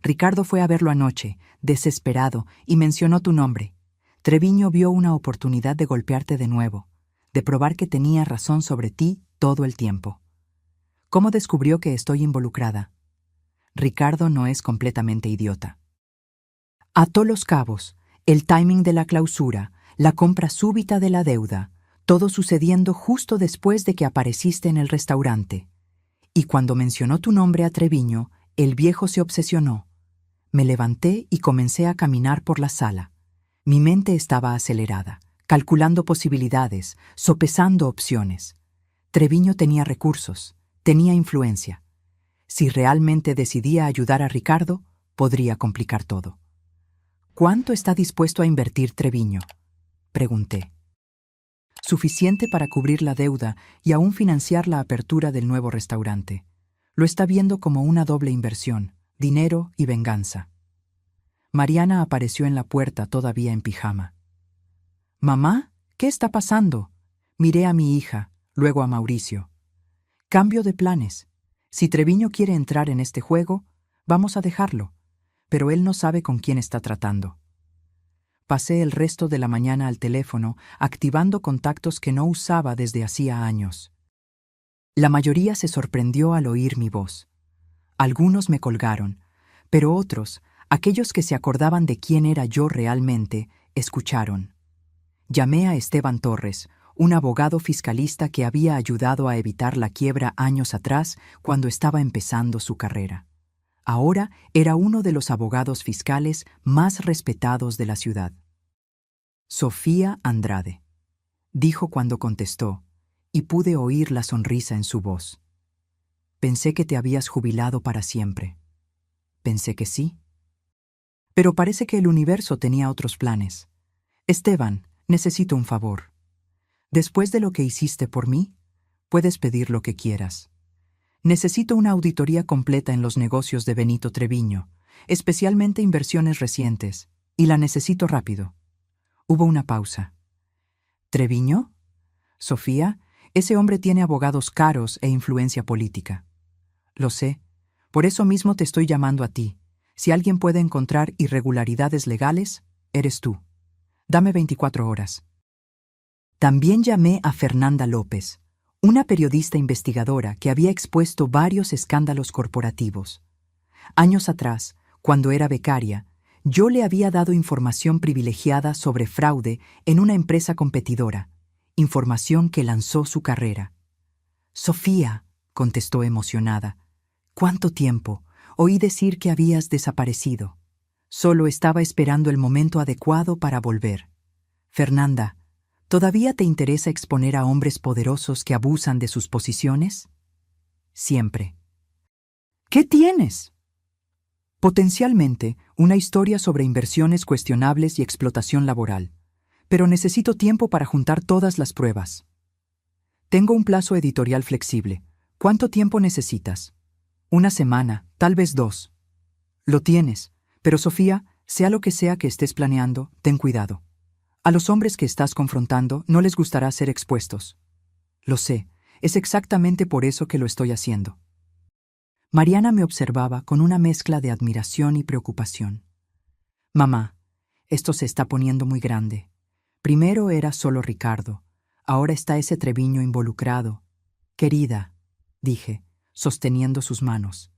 Ricardo fue a verlo anoche, desesperado, y mencionó tu nombre. Treviño vio una oportunidad de golpearte de nuevo, de probar que tenía razón sobre ti todo el tiempo». «¿Cómo descubrió que estoy involucrada?». «Ricardo no es completamente idiota. Ató los cabos, el timing de la clausura, la compra súbita de la deuda, todo sucediendo justo después de que apareciste en el restaurante. Y cuando mencionó tu nombre a Treviño, el viejo se obsesionó. Me levanté y comencé a caminar por la sala. Mi mente estaba acelerada, calculando posibilidades, sopesando opciones. Treviño tenía recursos, tenía influencia. Si realmente decidía ayudar a Ricardo, podría complicar todo. ¿Cuánto está dispuesto a invertir Treviño? Pregunté. Suficiente para cubrir la deuda y aún financiar la apertura del nuevo restaurante. Lo está viendo como una doble inversión, dinero y venganza. Mariana apareció en la puerta todavía en pijama. «Mamá, ¿qué está pasando?». Miré a mi hija, luego a Mauricio. «Cambio de planes. Si Treviño quiere entrar en este juego, vamos a dejarlo, pero él no sabe con quién está tratando». Pasé el resto de la mañana al teléfono, activando contactos que no usaba desde hacía años. La mayoría se sorprendió al oír mi voz. Algunos me colgaron, pero otros, aquellos que se acordaban de quién era yo realmente, escucharon. Llamé a Esteban Torres, un abogado fiscalista que había ayudado a evitar la quiebra años atrás cuando estaba empezando su carrera. Ahora era uno de los abogados fiscales más respetados de la ciudad. «Sofía Andrade», dijo cuando contestó, y pude oír la sonrisa en su voz. «Pensé que te habías jubilado para siempre». Pensé que sí. Pero parece que el universo tenía otros planes. «Esteban, necesito un favor. Después de lo que hiciste por mí, puedes pedir lo que quieras. Necesito una auditoría completa en los negocios de Benito Treviño, especialmente inversiones recientes, y la necesito rápido». Hubo una pausa. «¿Treviño? Sofía, ese hombre tiene abogados caros e influencia política». «Lo sé. Por eso mismo te estoy llamando a ti. Si alguien puede encontrar irregularidades legales, eres tú. Dame 24 horas». También llamé a Fernanda López, una periodista investigadora que había expuesto varios escándalos corporativos. Años atrás, cuando era becaria, yo le había dado información privilegiada sobre fraude en una empresa competidora, información que lanzó su carrera. «Sofía», contestó emocionada, «¿cuánto tiempo? Oí decir que habías desaparecido. Solo estaba esperando el momento adecuado para volver. Fernanda, ¿todavía te interesa exponer a hombres poderosos que abusan de sus posiciones?» «Siempre». «¿Qué tienes?» «Potencialmente, una historia sobre inversiones cuestionables y explotación laboral. Pero necesito tiempo para juntar todas las pruebas». «Tengo un plazo editorial flexible. ¿Cuánto tiempo necesitas?» «Una semana, tal vez 2». «Lo tienes. Pero Sofía, sea lo que sea que estés planeando, ten cuidado. A los hombres que estás confrontando no les gustará ser expuestos». «Lo sé. Es exactamente por eso que lo estoy haciendo». Mariana me observaba con una mezcla de admiración y preocupación. «Mamá, esto se está poniendo muy grande. Primero era solo Ricardo. Ahora está ese Treviño involucrado». «Querida», dije, sosteniendo sus manos.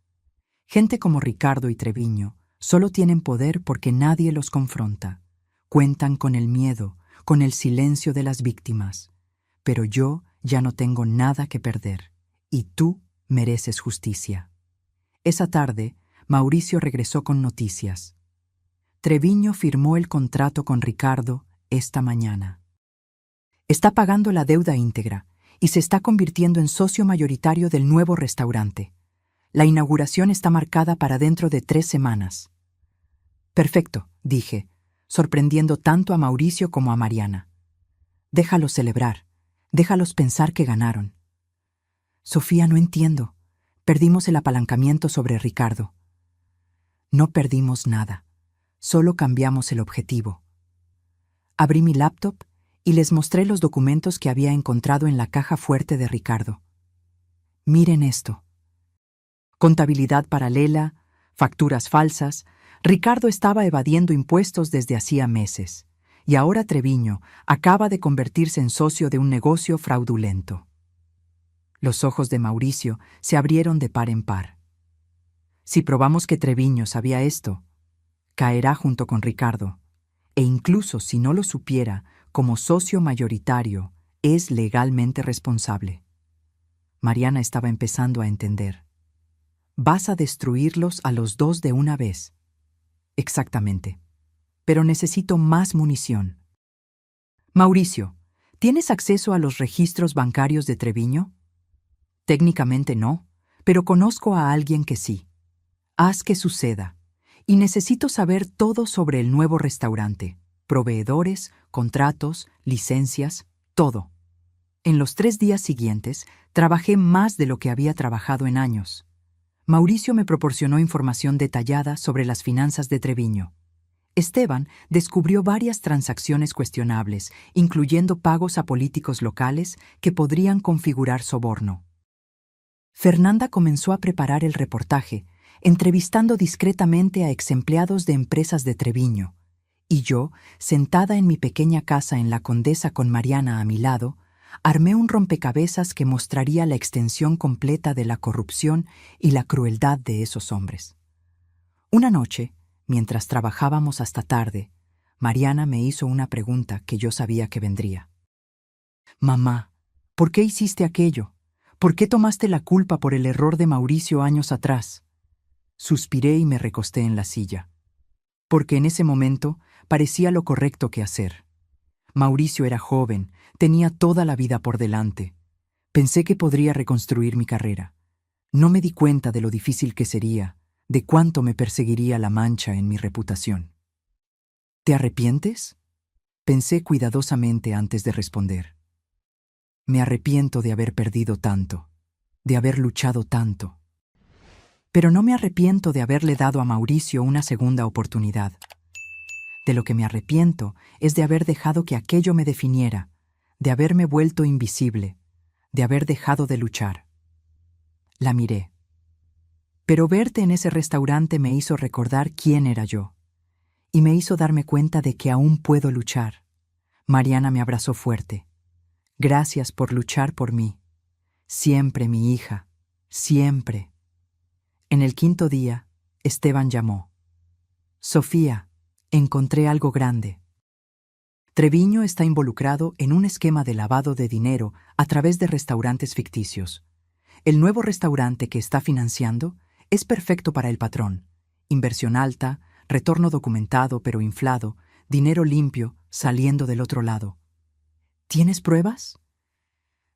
«Gente como Ricardo y Treviño solo tienen poder porque nadie los confronta. Cuentan con el miedo, con el silencio de las víctimas. Pero yo ya no tengo nada que perder, y tú mereces justicia». Esa tarde, Mauricio regresó con noticias. «Treviño firmó el contrato con Ricardo esta mañana. Está pagando la deuda íntegra y se está convirtiendo en socio mayoritario del nuevo restaurante. La inauguración está marcada para dentro de 3 semanas». «Perfecto», dije, sorprendiendo tanto a Mauricio como a Mariana. «Déjalos celebrar, déjalos pensar que ganaron». «Sofía, no entiendo. Perdimos el apalancamiento sobre Ricardo». «No perdimos nada, solo cambiamos el objetivo». Abrí mi laptop y les mostré los documentos que había encontrado en la caja fuerte de Ricardo. «Miren esto. Contabilidad paralela, facturas falsas». Ricardo estaba evadiendo impuestos desde hacía meses, y ahora Treviño acaba de convertirse en socio de un negocio fraudulento. Los ojos de Mauricio se abrieron de par en par. Si probamos que Treviño sabía esto, caerá junto con Ricardo, e incluso si no lo supiera, como socio mayoritario, es legalmente responsable. Mariana estaba empezando a entender. «Vas a destruirlos a los 2 de una vez». «Exactamente. Pero necesito más munición». «Mauricio, ¿tienes acceso a los registros bancarios de Treviño?» «Técnicamente no, pero conozco a alguien que sí. Haz que suceda. Y necesito saber todo sobre el nuevo restaurante, proveedores, contratos, licencias, todo. En los 3 días siguientes, trabajé más de lo que había trabajado en años. Mauricio me proporcionó información detallada sobre las finanzas de Treviño. Esteban descubrió varias transacciones cuestionables, incluyendo pagos a políticos locales que podrían configurar soborno. Fernanda comenzó a preparar el reportaje, entrevistando discretamente a exempleados de empresas de Treviño, y yo, sentada en mi pequeña casa en La Condesa con Mariana a mi lado, armé un rompecabezas que mostraría la extensión completa de la corrupción y la crueldad de esos hombres. Una noche, mientras trabajábamos hasta tarde, Mariana me hizo una pregunta que yo sabía que vendría. «Mamá, ¿por qué hiciste aquello? ¿Por qué tomaste la culpa por el error de Mauricio años atrás?» Suspiré y me recosté en la silla. Porque en ese momento parecía lo correcto que hacer. Mauricio era joven, tenía toda la vida por delante. Pensé que podría reconstruir mi carrera. No me di cuenta de lo difícil que sería, de cuánto me perseguiría la mancha en mi reputación. ¿Te arrepientes? Pensé cuidadosamente antes de responder. Me arrepiento de haber perdido tanto, de haber luchado tanto. Pero no me arrepiento de haberle dado a Mauricio una segunda oportunidad. De lo que me arrepiento es de haber dejado que aquello me definiera, de haberme vuelto invisible, de haber dejado de luchar. La miré. Pero verte en ese restaurante me hizo recordar quién era yo, y me hizo darme cuenta de que aún puedo luchar. Mariana me abrazó fuerte. Gracias por luchar por mí. Siempre, mi hija, siempre. En el 5.º día, Esteban llamó. Sofía, encontré algo grande. Treviño está involucrado en un esquema de lavado de dinero a través de restaurantes ficticios. El nuevo restaurante que está financiando es perfecto para el patrón. Inversión alta, retorno documentado pero inflado, dinero limpio saliendo del otro lado. ¿Tienes pruebas?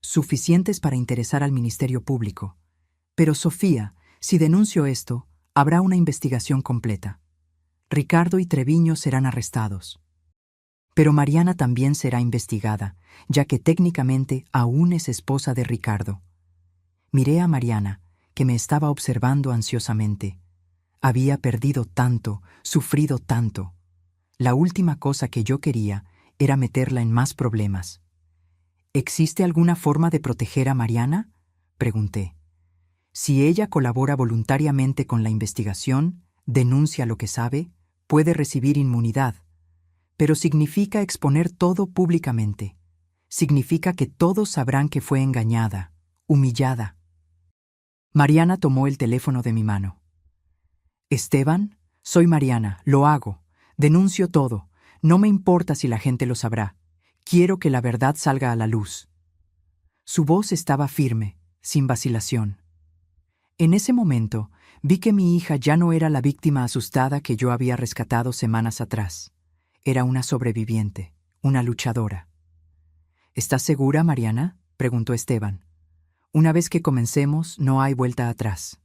Suficientes para interesar al Ministerio Público. Pero Sofía, si denuncio esto, habrá una investigación completa. Ricardo y Treviño serán arrestados. Pero Mariana también será investigada, ya que técnicamente aún es esposa de Ricardo. Miré a Mariana, que me estaba observando ansiosamente. Había perdido tanto, sufrido tanto. La última cosa que yo quería era meterla en más problemas. ¿Existe alguna forma de proteger a Mariana?, pregunté. Si ella colabora voluntariamente con la investigación, denuncia lo que sabe, puede recibir inmunidad. Pero significa exponer todo públicamente. Significa que todos sabrán que fue engañada, humillada. Mariana tomó el teléfono de mi mano. Esteban, soy Mariana, lo hago. Denuncio todo. No me importa si la gente lo sabrá. Quiero que la verdad salga a la luz. Su voz estaba firme, sin vacilación. En ese momento, vi que mi hija ya no era la víctima asustada que yo había rescatado semanas atrás. Era una sobreviviente, una luchadora. ¿Estás segura, Mariana?, preguntó Esteban. Una vez que comencemos, no hay vuelta atrás.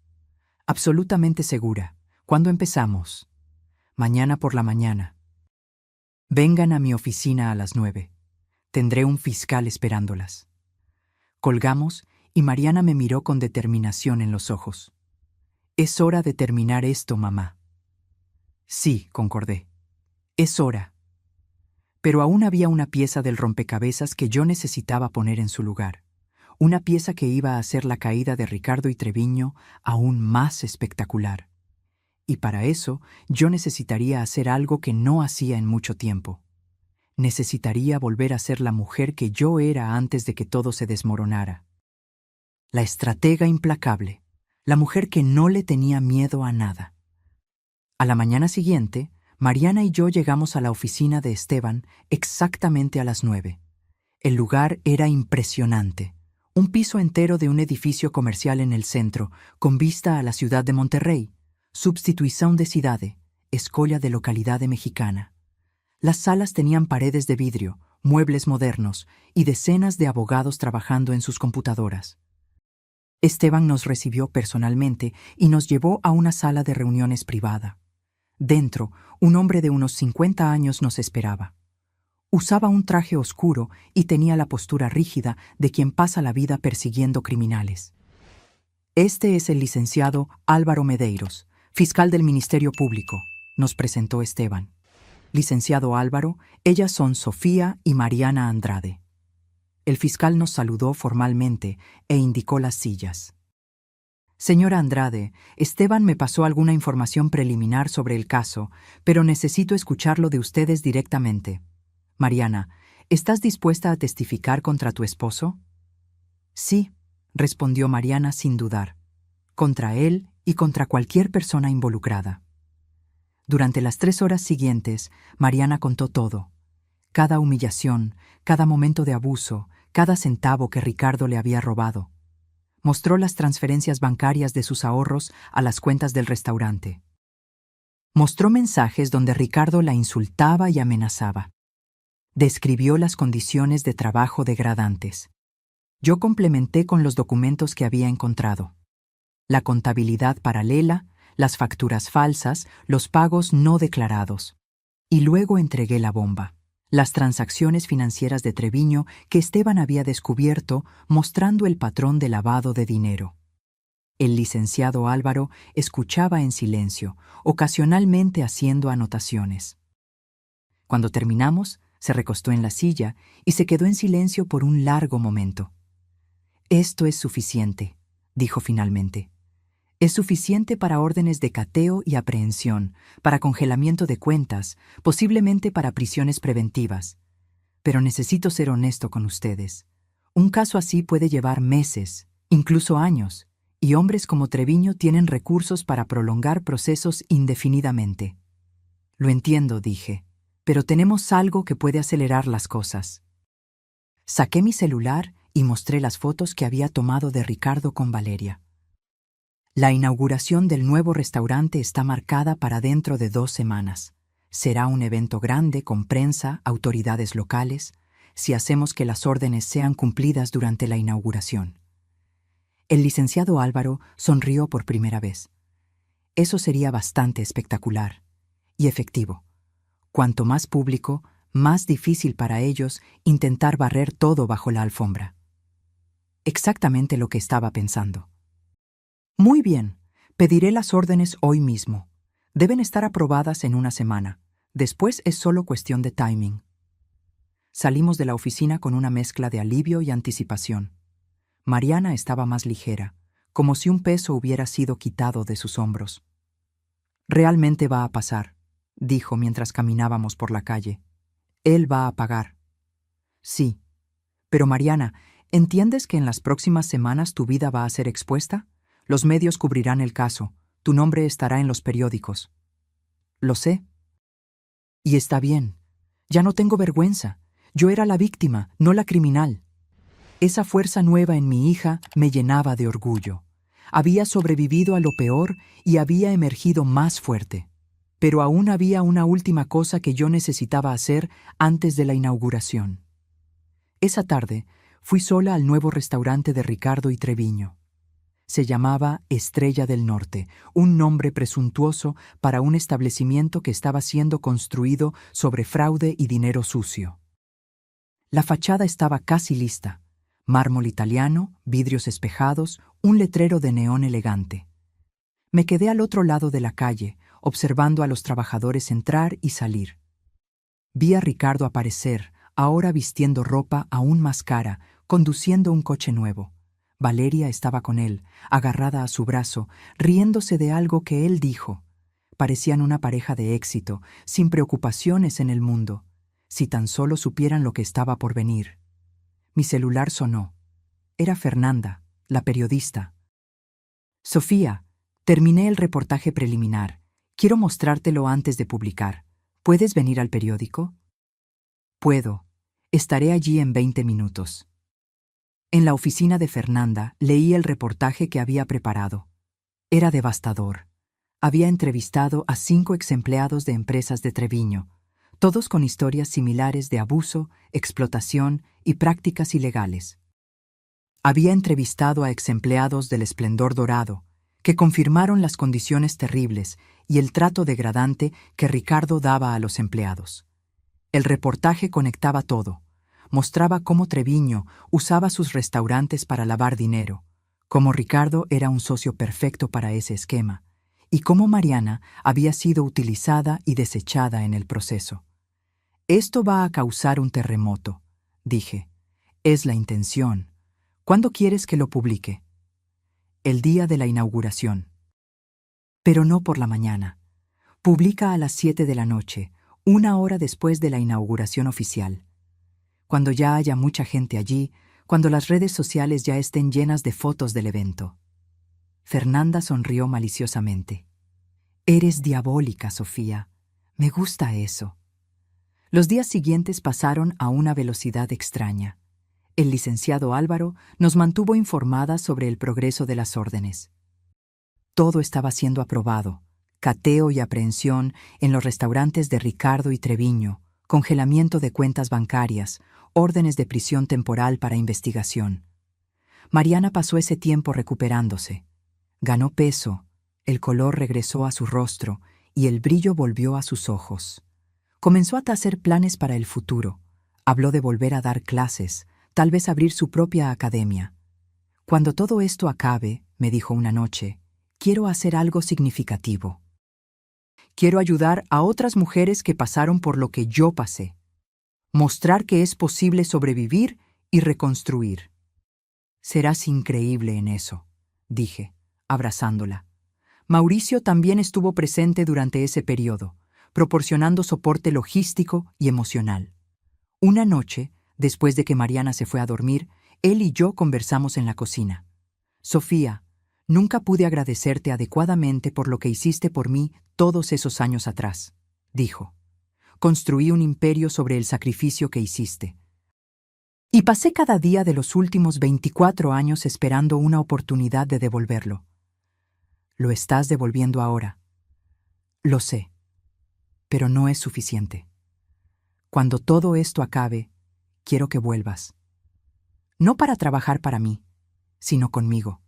Absolutamente segura. ¿Cuándo empezamos? Mañana por la mañana. Vengan a mi oficina a las 9. Tendré un fiscal esperándolas. Colgamos y Mariana me miró con determinación en los ojos. Es hora de terminar esto, mamá. Sí, concordé. Es hora. Pero aún había una pieza del rompecabezas que yo necesitaba poner en su lugar. Una pieza que iba a hacer la caída de Ricardo y Treviño aún más espectacular. Y para eso yo necesitaría hacer algo que no hacía en mucho tiempo. Necesitaría volver a ser la mujer que yo era antes de que todo se desmoronara. La estratega implacable, la mujer que no le tenía miedo a nada. A la mañana siguiente, Mariana y yo llegamos a la oficina de Esteban exactamente a las 9. El lugar era impresionante. Un piso entero de un edificio comercial en el centro, con vista a la ciudad de Monterrey, substitución de cidade, escolla de localidade mexicana. Las salas tenían paredes de vidrio, muebles modernos y decenas de abogados trabajando en sus computadoras. Esteban nos recibió personalmente y nos llevó a una sala de reuniones privada. Dentro, un hombre de unos 50 años nos esperaba. Usaba un traje oscuro y tenía la postura rígida de quien pasa la vida persiguiendo criminales. Este es el licenciado Álvaro Medeiros, fiscal del Ministerio Público, nos presentó Esteban. Licenciado Álvaro, ellas son Sofía y Mariana Andrade. El fiscal nos saludó formalmente e indicó las sillas. Señora Andrade, Esteban me pasó alguna información preliminar sobre el caso, pero necesito escucharlo de ustedes directamente. Mariana, ¿estás dispuesta a testificar contra tu esposo? Sí, respondió Mariana sin dudar. Contra él y contra cualquier persona involucrada. Durante las 3 horas siguientes, Mariana contó todo. Cada humillación, cada momento de abuso, cada centavo que Ricardo le había robado. Mostró las transferencias bancarias de sus ahorros a las cuentas del restaurante. Mostró mensajes donde Ricardo la insultaba y amenazaba. Describió las condiciones de trabajo degradantes. Yo complementé con los documentos que había encontrado. La contabilidad paralela, las facturas falsas, los pagos no declarados. Y luego entregué la bomba. Las transacciones financieras de Treviño que Esteban había descubierto mostrando el patrón de lavado de dinero. El licenciado Álvaro escuchaba en silencio, ocasionalmente haciendo anotaciones. Cuando terminamos, se recostó en la silla y se quedó en silencio por un largo momento. «Esto es suficiente», dijo finalmente. «Es suficiente para órdenes de cateo y aprehensión, para congelamiento de cuentas, posiblemente para prisiones preventivas. Pero necesito ser honesto con ustedes. Un caso así puede llevar meses, incluso años, y hombres como Treviño tienen recursos para prolongar procesos indefinidamente». «Lo entiendo», dije, «pero tenemos algo que puede acelerar las cosas». Saqué mi celular y mostré las fotos que había tomado de Ricardo con Valeria. La inauguración del nuevo restaurante está marcada para dentro de 2 semanas. Será un evento grande con prensa, autoridades locales, si hacemos que las órdenes sean cumplidas durante la inauguración. El licenciado Álvaro sonrió por primera vez. Eso sería bastante espectacular y efectivo. Cuanto más público, más difícil para ellos intentar barrer todo bajo la alfombra. Exactamente lo que estaba pensando. Muy bien, pediré las órdenes hoy mismo. Deben estar aprobadas en 1 semana. Después es solo cuestión de timing. Salimos de la oficina con una mezcla de alivio y anticipación. Mariana estaba más ligera, como si un peso hubiera sido quitado de sus hombros. «Realmente va a pasar», dijo mientras caminábamos por la calle. «Él va a pagar». «Sí. Pero Mariana, ¿entiendes que en las próximas semanas tu vida va a ser expuesta? Los medios cubrirán el caso. Tu nombre estará en los periódicos». «Lo sé». «Y está bien. Ya no tengo vergüenza. Yo era la víctima, no la criminal». Esa fuerza nueva en mi hija me llenaba de orgullo. Había sobrevivido a lo peor y había emergido más fuerte. Pero aún había una última cosa que yo necesitaba hacer antes de la inauguración. Esa tarde fui sola al nuevo restaurante de Ricardo y Treviño. Se llamaba Estrella del Norte, un nombre presuntuoso para un establecimiento que estaba siendo construido sobre fraude y dinero sucio. La fachada estaba casi lista. Mármol italiano, vidrios espejados, un letrero de neón elegante. Me quedé al otro lado de la calle, observando a los trabajadores entrar y salir. Vi a Ricardo aparecer, ahora vistiendo ropa aún más cara, conduciendo un coche nuevo. Valeria estaba con él, agarrada a su brazo, riéndose de algo que él dijo. Parecían una pareja de éxito, sin preocupaciones en el mundo. Si tan solo supieran lo que estaba por venir. Mi celular sonó. Era Fernanda, la periodista. «Sofía, terminé el reportaje preliminar. Quiero mostrártelo antes de publicar. ¿Puedes venir al periódico?» «Puedo. Estaré allí en 20 minutos». En la oficina de Fernanda leí el reportaje que había preparado. Era devastador. Había entrevistado a 5 exempleados de empresas de Treviño, todos con historias similares de abuso, explotación y prácticas ilegales. Había entrevistado a exempleados del Esplendor Dorado, que confirmaron las condiciones terribles y el trato degradante que Ricardo daba a los empleados. El reportaje conectaba todo. Mostraba cómo Treviño usaba sus restaurantes para lavar dinero, cómo Ricardo era un socio perfecto para ese esquema, y cómo Mariana había sido utilizada y desechada en el proceso. Esto va a causar un terremoto, dije. Es la intención. ¿Cuándo quieres que lo publique? El día de la inauguración. Pero no por la mañana. Publica a las 7 de la noche, 1 hora después de la inauguración oficial. Cuando ya haya mucha gente allí, cuando las redes sociales ya estén llenas de fotos del evento. Fernanda sonrió maliciosamente. Eres diabólica, Sofía. Me gusta eso. Los días siguientes pasaron a una velocidad extraña. El licenciado Álvaro nos mantuvo informadas sobre el progreso de las órdenes. Todo estaba siendo aprobado. Cateo y aprehensión en los restaurantes de Ricardo y Treviño, congelamiento de cuentas bancarias, órdenes de prisión temporal para investigación. Mariana pasó ese tiempo recuperándose. Ganó peso, el color regresó a su rostro y el brillo volvió a sus ojos. Comenzó a hacer planes para el futuro. Habló de volver a dar clases, tal vez abrir su propia academia. Cuando todo esto acabe, me dijo una noche, quiero hacer algo significativo. Quiero ayudar a otras mujeres que pasaron por lo que yo pasé. Mostrar que es posible sobrevivir y reconstruir. Serás increíble en eso, dije, abrazándola. Mauricio también estuvo presente durante ese periodo, proporcionando soporte logístico y emocional. Una noche, después de que Mariana se fue a dormir, él y yo conversamos en la cocina. Sofía, nunca pude agradecerte adecuadamente por lo que hiciste por mí todos esos años atrás, dijo. Construí un imperio sobre el sacrificio que hiciste. Y pasé cada día de los últimos 24 años esperando una oportunidad de devolverlo. Lo estás devolviendo ahora. Lo sé, pero no es suficiente. Cuando todo esto acabe, quiero que vuelvas. No para trabajar para mí, sino conmigo.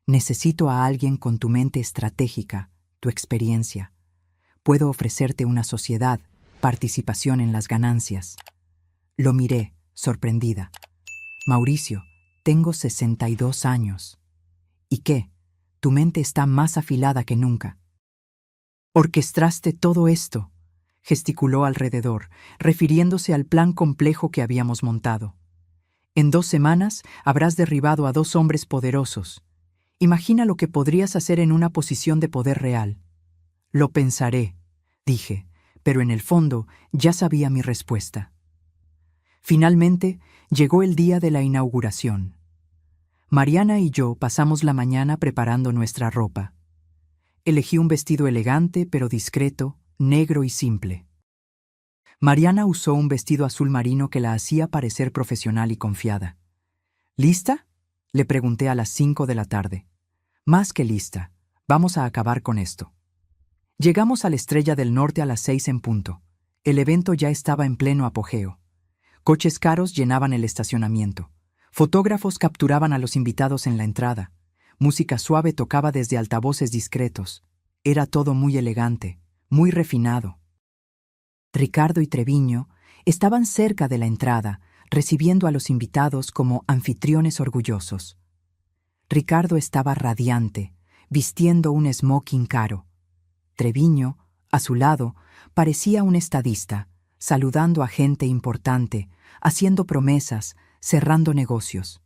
Necesito a alguien con tu mente estratégica, tu experiencia. Puedo ofrecerte una sociedad, participación en las ganancias. Lo miré, sorprendida. Mauricio, tengo 62 años. ¿Y qué? Tu mente está más afilada que nunca. Orquestaste todo esto, gesticuló alrededor, refiriéndose al plan complejo que habíamos montado. En 2 semanas habrás derribado a 2 hombres poderosos. Imagina lo que podrías hacer en una posición de poder real. Lo pensaré, dije, pero en el fondo ya sabía mi respuesta. Finalmente, llegó el día de la inauguración. Mariana y yo pasamos la mañana preparando nuestra ropa. Elegí un vestido elegante pero discreto, negro y simple. Mariana usó un vestido azul marino que la hacía parecer profesional y confiada. ¿Lista?, le pregunté a las 5 de la tarde. Más que lista. Vamos a acabar con esto. Llegamos a la Estrella del Norte a las 6 en punto. El evento ya estaba en pleno apogeo. Coches caros llenaban el estacionamiento. Fotógrafos capturaban a los invitados en la entrada. Música suave tocaba desde altavoces discretos. Era todo muy elegante, muy refinado. Ricardo y Treviño estaban cerca de la entrada, recibiendo a los invitados como anfitriones orgullosos. Ricardo estaba radiante, vistiendo un smoking caro. Treviño, a su lado, parecía un estadista, saludando a gente importante, haciendo promesas, cerrando negocios.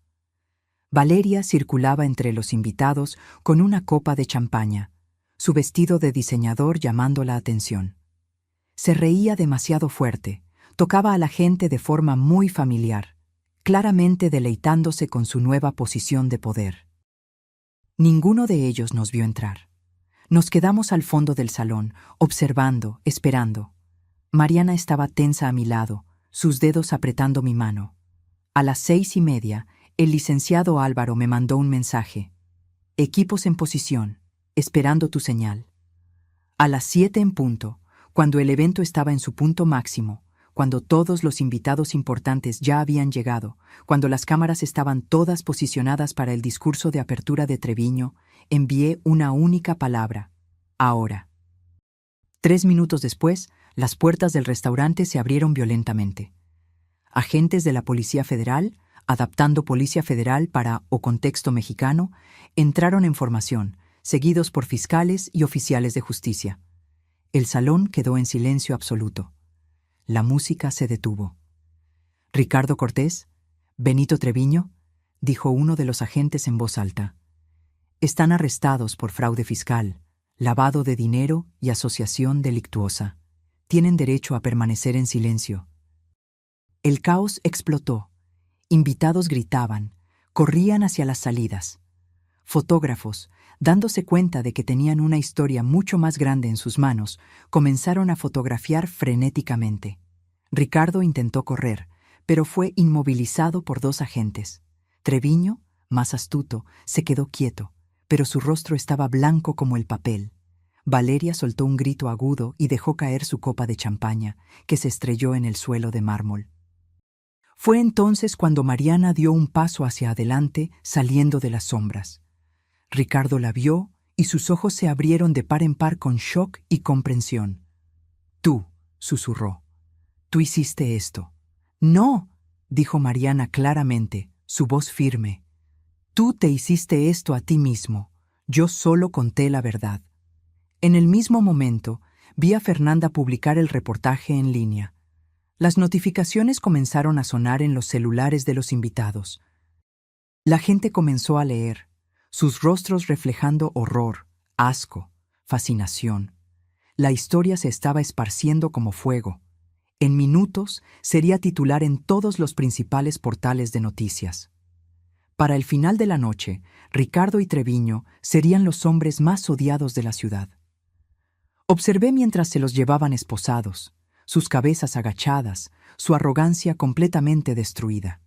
Valeria circulaba entre los invitados con una copa de champaña, su vestido de diseñador llamando la atención. Se reía demasiado fuerte, tocaba a la gente de forma muy familiar, claramente deleitándose con su nueva posición de poder. Ninguno de ellos nos vio entrar. Nos quedamos al fondo del salón, observando, esperando. Mariana estaba tensa a mi lado, sus dedos apretando mi mano. A las 6:30, el licenciado Álvaro me mandó un mensaje. Equipos en posición, esperando tu señal. A las 7 en punto, cuando el evento estaba en su punto máximo, cuando todos los invitados importantes ya habían llegado, cuando las cámaras estaban todas posicionadas para el discurso de apertura de Treviño, envié una única palabra: ahora. 3 minutos después, Las puertas del restaurante se abrieron violentamente. Agentes de la Policía Federal, adaptando Policía Federal para o contexto mexicano, entraron en formación, seguidos por fiscales y oficiales de justicia. El salón quedó en silencio absoluto. La música se detuvo. «Ricardo Cortés, Benito Treviño», dijo uno de los agentes en voz alta. «Están arrestados por fraude fiscal, lavado de dinero y asociación delictuosa. Tienen derecho a permanecer en silencio». El caos explotó. Invitados gritaban, corrían hacia las salidas. Fotógrafos, dándose cuenta de que tenían una historia mucho más grande en sus manos, comenzaron a fotografiar frenéticamente. Ricardo intentó correr, pero fue inmovilizado por dos agentes. Treviño, más astuto, se quedó quieto, pero su rostro estaba blanco como el papel. Valeria soltó un grito agudo y dejó caer su copa de champaña, que se estrelló en el suelo de mármol. Fue entonces cuando Mariana dio un paso hacia adelante, saliendo de las sombras. Ricardo la vio y sus ojos se abrieron de par en par con shock y comprensión. «Tú», susurró, «tú hiciste esto». «No», dijo Mariana claramente, su voz firme. «Tú te hiciste esto a ti mismo. Yo solo conté la verdad». En el mismo momento, vi a Fernanda publicar el reportaje en línea. Las notificaciones comenzaron a sonar en los celulares de los invitados. La gente comenzó a leer, sus rostros reflejando horror, asco, fascinación. La historia se estaba esparciendo como fuego. En minutos sería titular en todos los principales portales de noticias. Para el final de la noche, Ricardo y Treviño serían los hombres más odiados de la ciudad. Observé mientras se los llevaban esposados, sus cabezas agachadas, su arrogancia completamente destruida.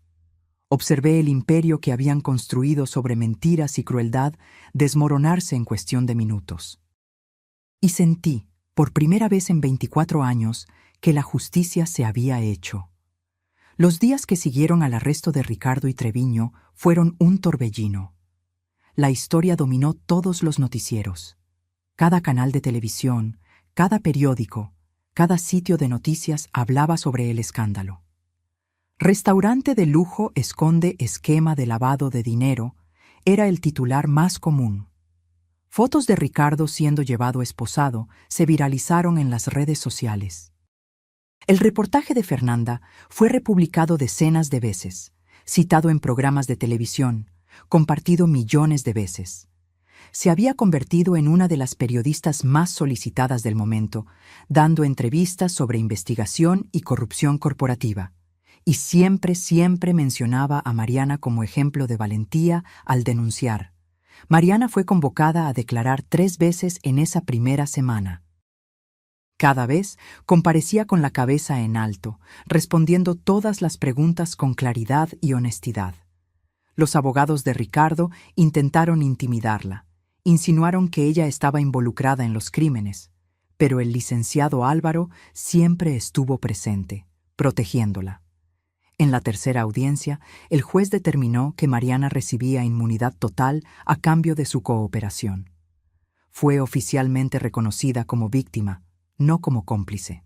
Observé el imperio que habían construido sobre mentiras y crueldad desmoronarse en cuestión de minutos. Y sentí, por primera vez en 24 años, que la justicia se había hecho. Los días que siguieron al arresto de Ricardo y Treviño fueron un torbellino. La historia dominó todos los noticieros. Cada canal de televisión, cada periódico, cada sitio de noticias hablaba sobre el escándalo. «Restaurante de lujo esconde esquema de lavado de dinero» era el titular más común. Fotos de Ricardo siendo llevado esposado se viralizaron en las redes sociales. El reportaje de Fernanda fue republicado decenas de veces, citado en programas de televisión, compartido millones de veces. Se había convertido en una de las periodistas más solicitadas del momento, dando entrevistas sobre investigación y corrupción corporativa. Y siempre mencionaba a Mariana como ejemplo de valentía al denunciar. Mariana fue convocada a declarar 3 veces en esa primera semana. Cada vez comparecía con la cabeza en alto, respondiendo todas las preguntas con claridad y honestidad. Los abogados de Ricardo intentaron intimidarla. Insinuaron que ella estaba involucrada en los crímenes, pero el licenciado Álvaro siempre estuvo presente, protegiéndola. En la tercera audiencia, el juez determinó que Mariana recibía inmunidad total a cambio de su cooperación. Fue oficialmente reconocida como víctima, no como cómplice.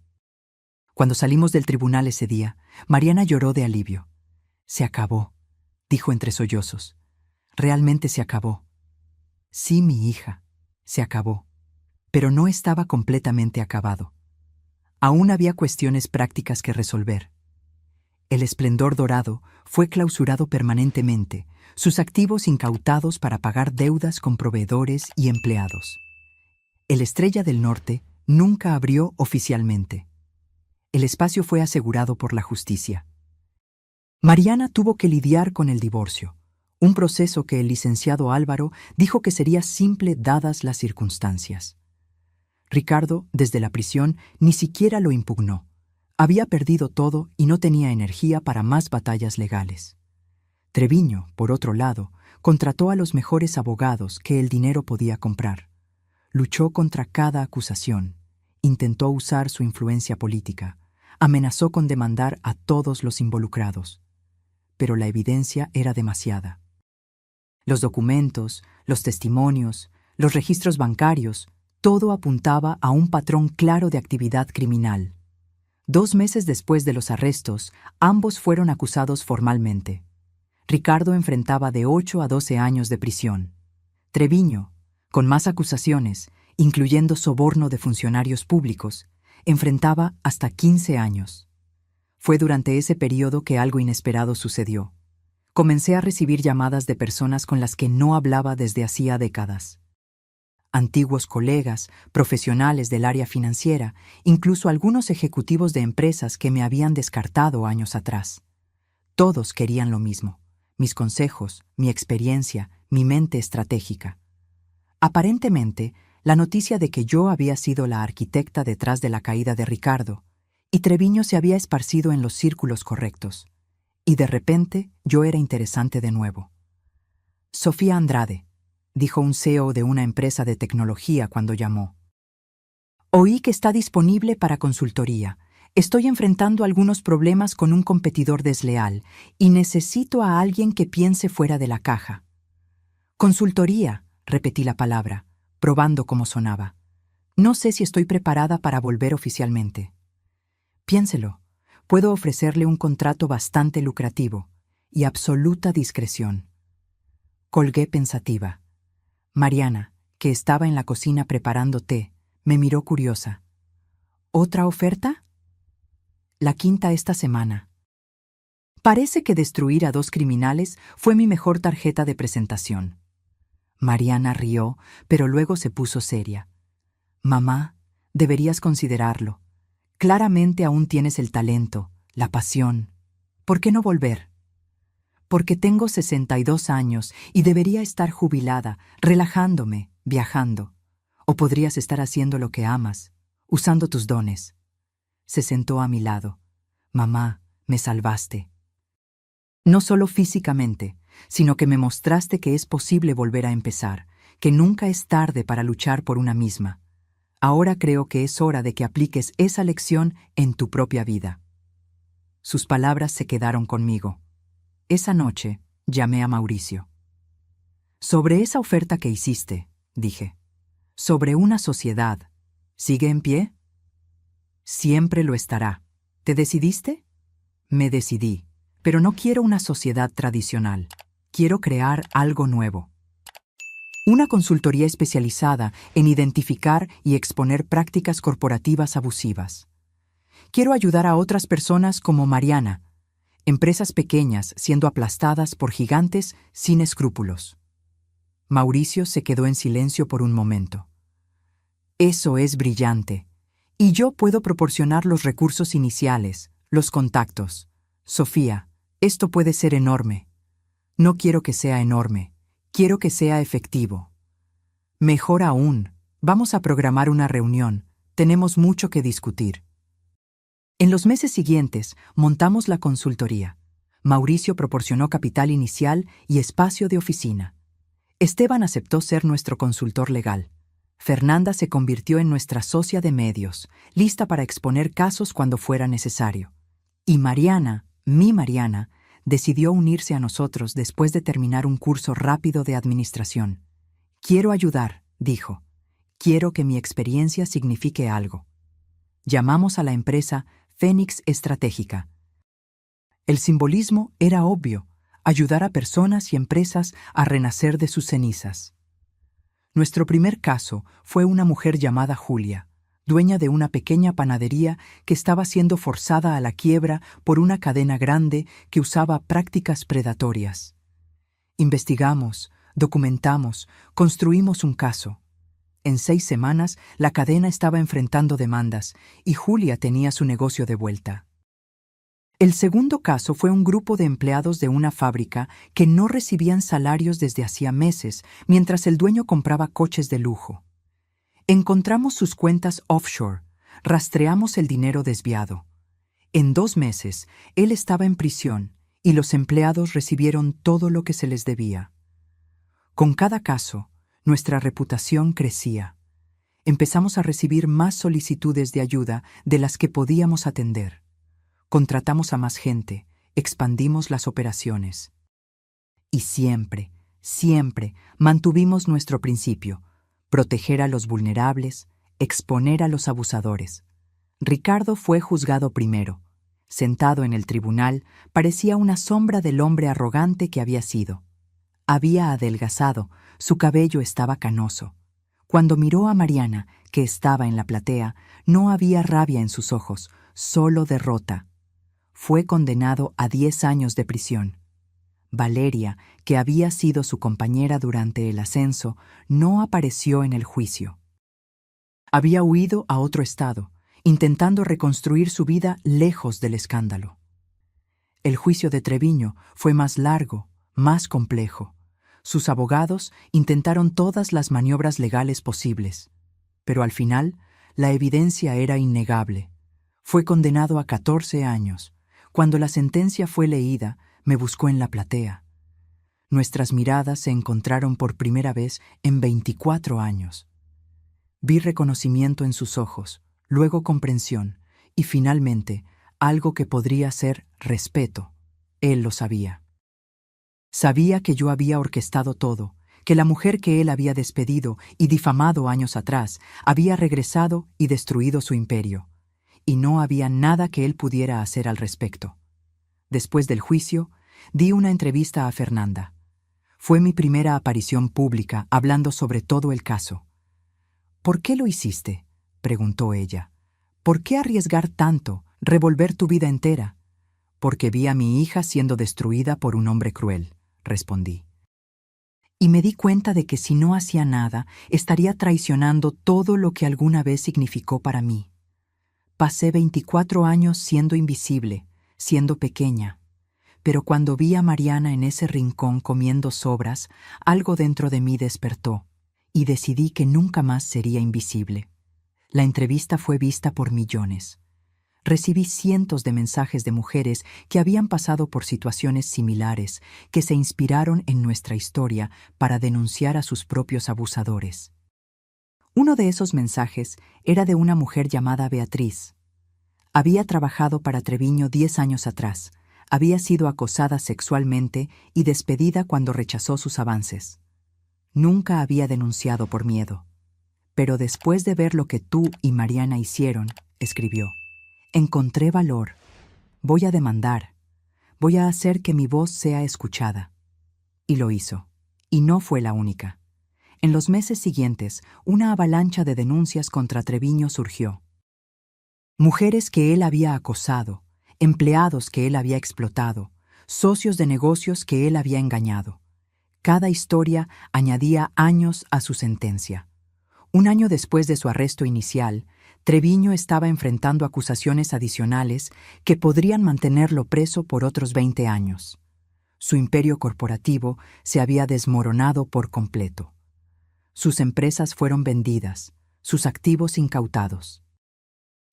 Cuando salimos del tribunal ese día, Mariana lloró de alivio. «Se acabó», dijo entre sollozos. «Realmente se acabó». Sí, mi hija, se acabó, pero no estaba completamente acabado. Aún había cuestiones prácticas que resolver. El Esplendor Dorado fue clausurado permanentemente, sus activos incautados para pagar deudas con proveedores y empleados. El Estrella del Norte nunca abrió oficialmente. El espacio fue asegurado por la justicia. Mariana tuvo que lidiar con el divorcio, un proceso que el licenciado Álvaro dijo que sería simple dadas las circunstancias. Ricardo, desde la prisión, ni siquiera lo impugnó. Había perdido todo y no tenía energía para más batallas legales. Treviño, por otro lado, contrató a los mejores abogados que el dinero podía comprar. Luchó contra cada acusación, intentó usar su influencia política, amenazó con demandar a todos los involucrados. Pero la evidencia era demasiada. Los documentos, los testimonios, los registros bancarios, todo apuntaba a un patrón claro de actividad criminal. 2 meses después de los arrestos, ambos fueron acusados formalmente. Ricardo enfrentaba de 8 a 12 años de prisión. Treviño, con más acusaciones, incluyendo soborno de funcionarios públicos, enfrentaba hasta 15 años. Fue durante ese periodo que algo inesperado sucedió. Comencé a recibir llamadas de personas con las que no hablaba desde hacía décadas. Antiguos colegas, profesionales del área financiera, incluso algunos ejecutivos de empresas que me habían descartado años atrás. Todos querían lo mismo: mis consejos, mi experiencia, mi mente estratégica. Aparentemente, la noticia de que yo había sido la arquitecta detrás de la caída de Ricardo, y Treviño se había esparcido en los círculos correctos. Y de repente, yo era interesante de nuevo. Sofía Andrade, dijo un CEO de una empresa de tecnología cuando llamó. Oí que está disponible para consultoría. Estoy enfrentando algunos problemas con un competidor desleal y necesito a alguien que piense fuera de la caja. Consultoría, repetí la palabra, probando cómo sonaba. No sé si estoy preparada para volver oficialmente. Piénselo, puedo ofrecerle un contrato bastante lucrativo y absoluta discreción. Colgué pensativa. Mariana, que estaba en la cocina preparando té, me miró curiosa. ¿Otra oferta? La quinta esta semana. Parece que destruir a 2 criminales fue mi mejor tarjeta de presentación. Mariana rió, pero luego se puso seria. Mamá, deberías considerarlo. Claramente aún tienes el talento, la pasión. ¿Por qué no volver? Porque tengo 62 años y debería estar jubilada, relajándome, viajando. O podrías estar haciendo lo que amas, usando tus dones. Se sentó a mi lado. Mamá, me salvaste. No solo físicamente, sino que me mostraste que es posible volver a empezar, que nunca es tarde para luchar por una misma. Ahora creo que es hora de que apliques esa lección en tu propia vida. Sus palabras se quedaron conmigo. Esa noche llamé a Mauricio. Sobre esa oferta que hiciste, dije. Sobre una sociedad, ¿sigue en pie? Siempre lo estará. ¿Te decidiste? Me decidí, pero no quiero una sociedad tradicional. Quiero crear algo nuevo. Una consultoría especializada en identificar y exponer prácticas corporativas abusivas. Quiero ayudar a otras personas como Mariana, empresas pequeñas siendo aplastadas por gigantes sin escrúpulos. Mauricio se quedó en silencio por un momento. Eso es brillante. Y yo puedo proporcionar los recursos iniciales, los contactos. Sofía, esto puede ser enorme. No quiero que sea enorme. Quiero que sea efectivo. Mejor aún, vamos a programar una reunión. Tenemos mucho que discutir. En los meses siguientes, montamos la consultoría. Mauricio proporcionó capital inicial y espacio de oficina. Esteban aceptó ser nuestro consultor legal. Fernanda se convirtió en nuestra socia de medios, lista para exponer casos cuando fuera necesario. Y Mariana, mi Mariana, decidió unirse a nosotros después de terminar un curso rápido de administración. Quiero ayudar, dijo. Quiero que mi experiencia signifique algo. Llamamos a la empresa Fénix Estratégica. El simbolismo era obvio: ayudar a personas y empresas a renacer de sus cenizas. Nuestro primer caso fue una mujer llamada Julia, dueña de una pequeña panadería que estaba siendo forzada a la quiebra por una cadena grande que usaba prácticas predatorias. Investigamos, documentamos, construimos un caso. En 6 semanas, la cadena estaba enfrentando demandas y Julia tenía su negocio de vuelta. El segundo caso fue un grupo de empleados de una fábrica que no recibían salarios desde hacía meses, mientras el dueño compraba coches de lujo. Encontramos sus cuentas offshore, rastreamos el dinero desviado. En 2 meses, él estaba en prisión y los empleados recibieron todo lo que se les debía. Con cada caso, nuestra reputación crecía. Empezamos a recibir más solicitudes de ayuda de las que podíamos atender. Contratamos a más gente, expandimos las operaciones. Y siempre, siempre mantuvimos nuestro principio: proteger a los vulnerables, exponer a los abusadores. Ricardo fue juzgado primero. Sentado en el tribunal, parecía una sombra del hombre arrogante que había sido. Había adelgazado, su cabello estaba canoso. Cuando miró a Mariana, que estaba en la platea, no había rabia en sus ojos, solo derrota. Fue condenado a 10 años de prisión. Valeria, que había sido su compañera durante el ascenso, no apareció en el juicio. Había huido a otro estado, intentando reconstruir su vida lejos del escándalo. El juicio de Treviño fue más largo, más complejo. Sus abogados intentaron todas las maniobras legales posibles, pero al final la evidencia era innegable. Fue condenado a 14 años. Cuando la sentencia fue leída, me buscó en la platea. Nuestras miradas se encontraron por primera vez en 24 años. Vi reconocimiento en sus ojos, luego comprensión, y finalmente algo que podría ser respeto. Él lo sabía. Sabía que yo había orquestado todo, que la mujer que él había despedido y difamado años atrás había regresado y destruido su imperio, y no había nada que él pudiera hacer al respecto. Después del juicio, di una entrevista a Fernanda. Fue mi primera aparición pública hablando sobre todo el caso. «¿Por qué lo hiciste?», preguntó ella. «¿Por qué arriesgar tanto, revolver tu vida entera?» «Porque vi a mi hija siendo destruida por un hombre cruel», respondí. Y me di cuenta de que si no hacía nada, estaría traicionando todo lo que alguna vez significó para mí. Pasé 24 años siendo invisible, siendo pequeña. Pero cuando vi a Mariana en ese rincón comiendo sobras, algo dentro de mí despertó, y decidí que nunca más sería invisible. La entrevista fue vista por millones. Recibí cientos de mensajes de mujeres que habían pasado por situaciones similares, que se inspiraron en nuestra historia para denunciar a sus propios abusadores. Uno de esos mensajes era de una mujer llamada Beatriz. Había trabajado para Treviño 10 años atrás. Había sido acosada sexualmente y despedida cuando rechazó sus avances. Nunca había denunciado por miedo. Pero después de ver lo que tú y Mariana hicieron, escribió, encontré valor. Voy a demandar. Voy a hacer que mi voz sea escuchada. Y lo hizo. Y no fue la única. En los meses siguientes, una avalancha de denuncias contra Treviño surgió. Mujeres que él había acosado, empleados que él había explotado, socios de negocios que él había engañado. Cada historia añadía años a su sentencia. Un año después de su arresto inicial, Treviño estaba enfrentando acusaciones adicionales que podrían mantenerlo preso por otros 20 años. Su imperio corporativo se había desmoronado por completo. Sus empresas fueron vendidas, sus activos incautados.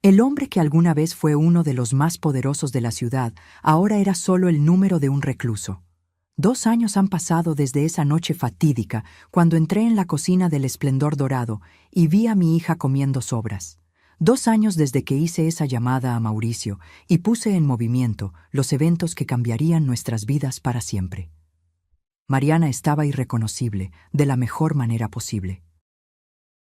El hombre que alguna vez fue uno de los más poderosos de la ciudad, ahora era solo el número de un recluso. 2 años han pasado desde esa noche fatídica, cuando entré en la cocina del Esplendor Dorado y vi a mi hija comiendo sobras. 2 años desde que hice esa llamada a Mauricio y puse en movimiento los eventos que cambiarían nuestras vidas para siempre. Mariana estaba irreconocible, de la mejor manera posible.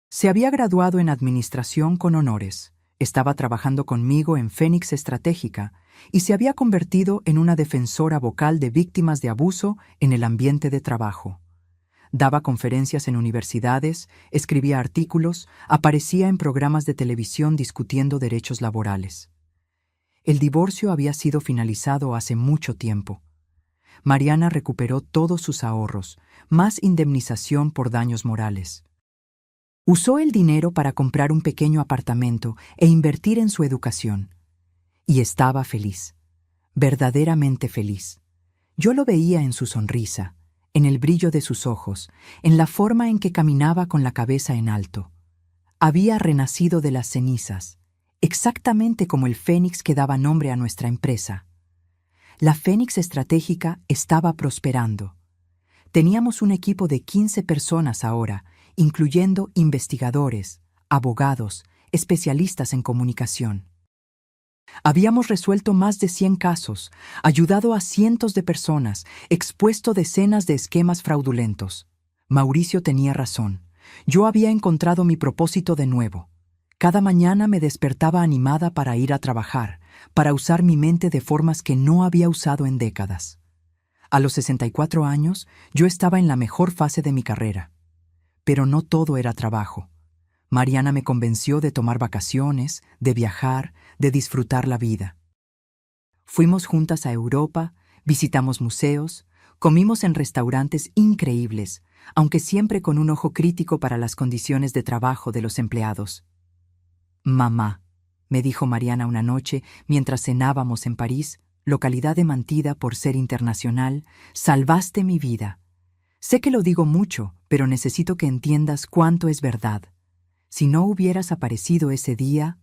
Se había graduado en administración con honores. Estaba trabajando conmigo en Fénix Estratégica y se había convertido en una defensora vocal de víctimas de abuso en el ambiente de trabajo. Daba conferencias en universidades, escribía artículos, aparecía en programas de televisión discutiendo derechos laborales. El divorcio había sido finalizado hace mucho tiempo. Mariana recuperó todos sus ahorros, más indemnización por daños morales. Usó el dinero para comprar un pequeño apartamento e invertir en su educación. Y estaba feliz, verdaderamente feliz. Yo lo veía en su sonrisa, en el brillo de sus ojos, en la forma en que caminaba con la cabeza en alto. Había renacido de las cenizas, exactamente como el Fénix que daba nombre a nuestra empresa. La Fénix Estratégica estaba prosperando. Teníamos un equipo de 15 personas ahora, incluyendo investigadores, abogados, especialistas en comunicación. Habíamos resuelto más de 100 casos, ayudado a cientos de personas, expuesto decenas de esquemas fraudulentos. Mauricio tenía razón. Yo había encontrado mi propósito de nuevo. Cada mañana me despertaba animada para ir a trabajar, para usar mi mente de formas que no había usado en décadas. A los 64 años, yo estaba en la mejor fase de mi carrera. Pero no todo era trabajo. Mariana me convenció de tomar vacaciones, de viajar, de disfrutar la vida. Fuimos juntas a Europa, visitamos museos, comimos en restaurantes increíbles, aunque siempre con un ojo crítico para las condiciones de trabajo de los empleados. «Mamá», me dijo Mariana una noche mientras cenábamos en París, localidad de Mantida por ser internacional, «salvaste mi vida. Sé que lo digo mucho, pero necesito que entiendas cuánto es verdad. Si no hubieras aparecido ese día...».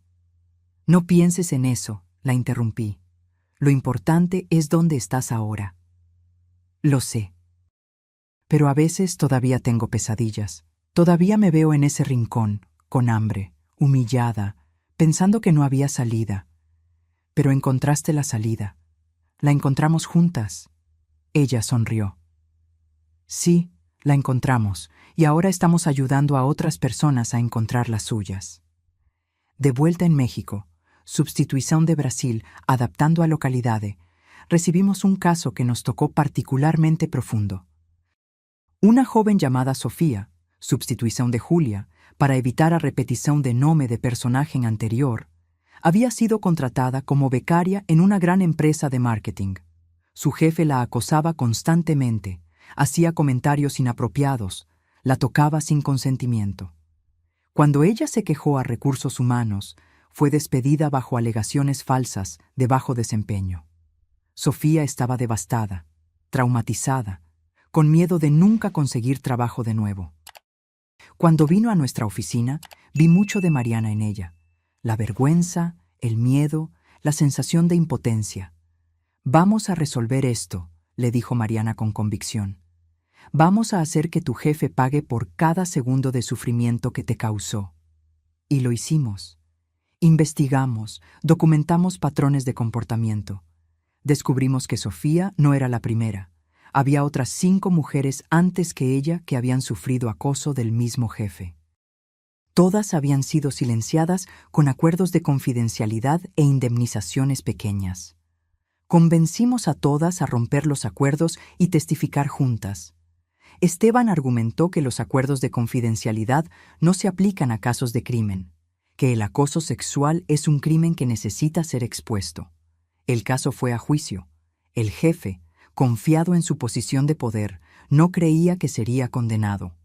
«No pienses en eso», la interrumpí. «Lo importante es dónde estás ahora». «Lo sé. Pero a veces todavía tengo pesadillas. Todavía me veo en ese rincón, con hambre, humillada, pensando que no había salida. Pero encontraste la salida. La encontramos juntas». Ella sonrió. «Sí, la encontramos, y ahora estamos ayudando a otras personas a encontrar las suyas». De vuelta en México, substitución de Brasil, adaptando a localidade, recibimos un caso que nos tocó particularmente profundo. Una joven llamada Sofía, substitución de Julia, para evitar a repetición de nome de personaje anterior, había sido contratada como becaria en una gran empresa de marketing. Su jefe la acosaba constantemente, hacía comentarios inapropiados, la tocaba sin consentimiento. Cuando ella se quejó a recursos humanos, fue despedida bajo alegaciones falsas de bajo desempeño. Sofía estaba devastada, traumatizada, con miedo de nunca conseguir trabajo de nuevo. Cuando vino a nuestra oficina, vi mucho de Mariana en ella. La vergüenza, el miedo, la sensación de impotencia. «Vamos a resolver esto», le dijo Mariana con convicción. «Vamos a hacer que tu jefe pague por cada segundo de sufrimiento que te causó». Y lo hicimos. Investigamos, documentamos patrones de comportamiento. Descubrimos que Sofía no era la primera. Había otras 5 mujeres antes que ella que habían sufrido acoso del mismo jefe. Todas habían sido silenciadas con acuerdos de confidencialidad e indemnizaciones pequeñas. Convencimos a todas a romper los acuerdos y testificar juntas. Esteban argumentó que los acuerdos de confidencialidad no se aplican a casos de crimen, que el acoso sexual es un crimen que necesita ser expuesto. El caso fue a juicio. El jefe, confiado en su posición de poder, no creía que sería condenado.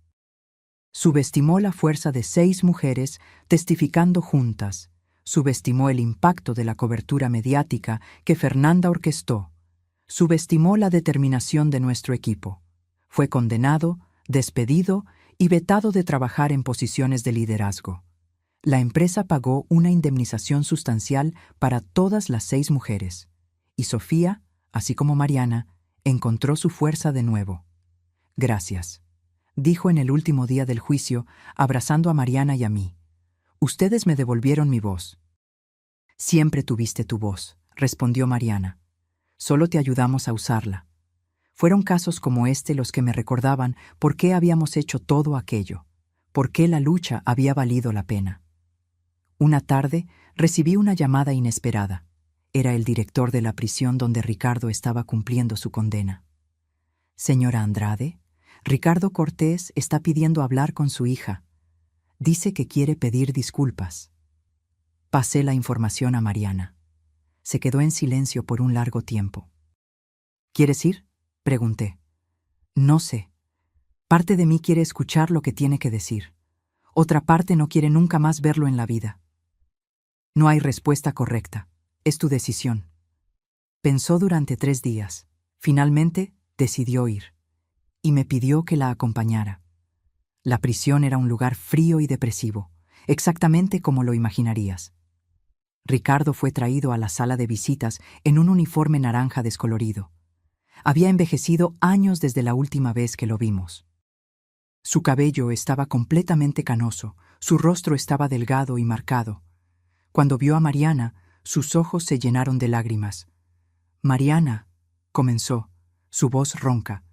Subestimó la fuerza de 6 mujeres testificando juntas. Subestimó el impacto de la cobertura mediática que Fernanda orquestó. Subestimó la determinación de nuestro equipo. Fue condenado, despedido y vetado de trabajar en posiciones de liderazgo. La empresa pagó una indemnización sustancial para todas las 6 mujeres. Y Sofía, así como Mariana, encontró su fuerza de nuevo. «Gracias», dijo en el último día del juicio, abrazando a Mariana y a mí. «Ustedes me devolvieron mi voz». «Siempre tuviste tu voz», respondió Mariana. «Solo te ayudamos a usarla». Fueron casos como este los que me recordaban por qué habíamos hecho todo aquello, por qué la lucha había valido la pena. Una tarde recibí una llamada inesperada. Era el director de la prisión donde Ricardo estaba cumpliendo su condena. «Señora Andrade, Ricardo Cortés está pidiendo hablar con su hija. Dice que quiere pedir disculpas». Pasé la información a Mariana. Se quedó en silencio por un largo tiempo. «¿Quieres ir?», pregunté. «No sé. Parte de mí quiere escuchar lo que tiene que decir. Otra parte no quiere nunca más verlo en la vida». «No hay respuesta correcta. Es tu decisión». Pensó durante 3 días. Finalmente, decidió ir. Y me pidió que la acompañara. La prisión era un lugar frío y depresivo, exactamente como lo imaginarías. Ricardo fue traído a la sala de visitas en un uniforme naranja descolorido. Había envejecido años desde la última vez que lo vimos. Su cabello estaba completamente canoso, su rostro estaba delgado y marcado. Cuando vio a Mariana, sus ojos se llenaron de lágrimas. «Mariana», comenzó, su voz ronca.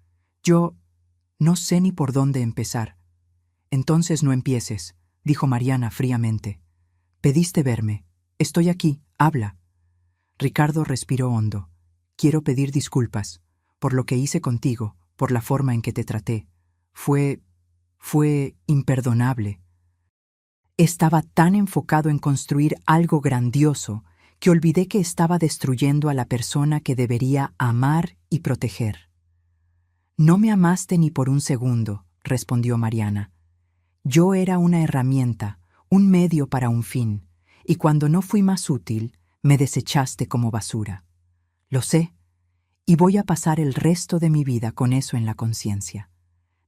«Yo no sé ni por dónde empezar». «Entonces no empieces», dijo Mariana fríamente. Pediste verme. Estoy aquí, habla. Ricardo respiró hondo. Quiero pedir disculpas por lo que hice contigo, por la forma en que te traté. Fue imperdonable. Estaba tan enfocado en construir algo grandioso que olvidé que estaba destruyendo a la persona que debería amar y proteger. No me amaste ni por un segundo, respondió Mariana. Yo era una herramienta, un medio para un fin, y cuando no fui más útil, me desechaste como basura. Lo sé, y voy a pasar el resto de mi vida con eso en la conciencia.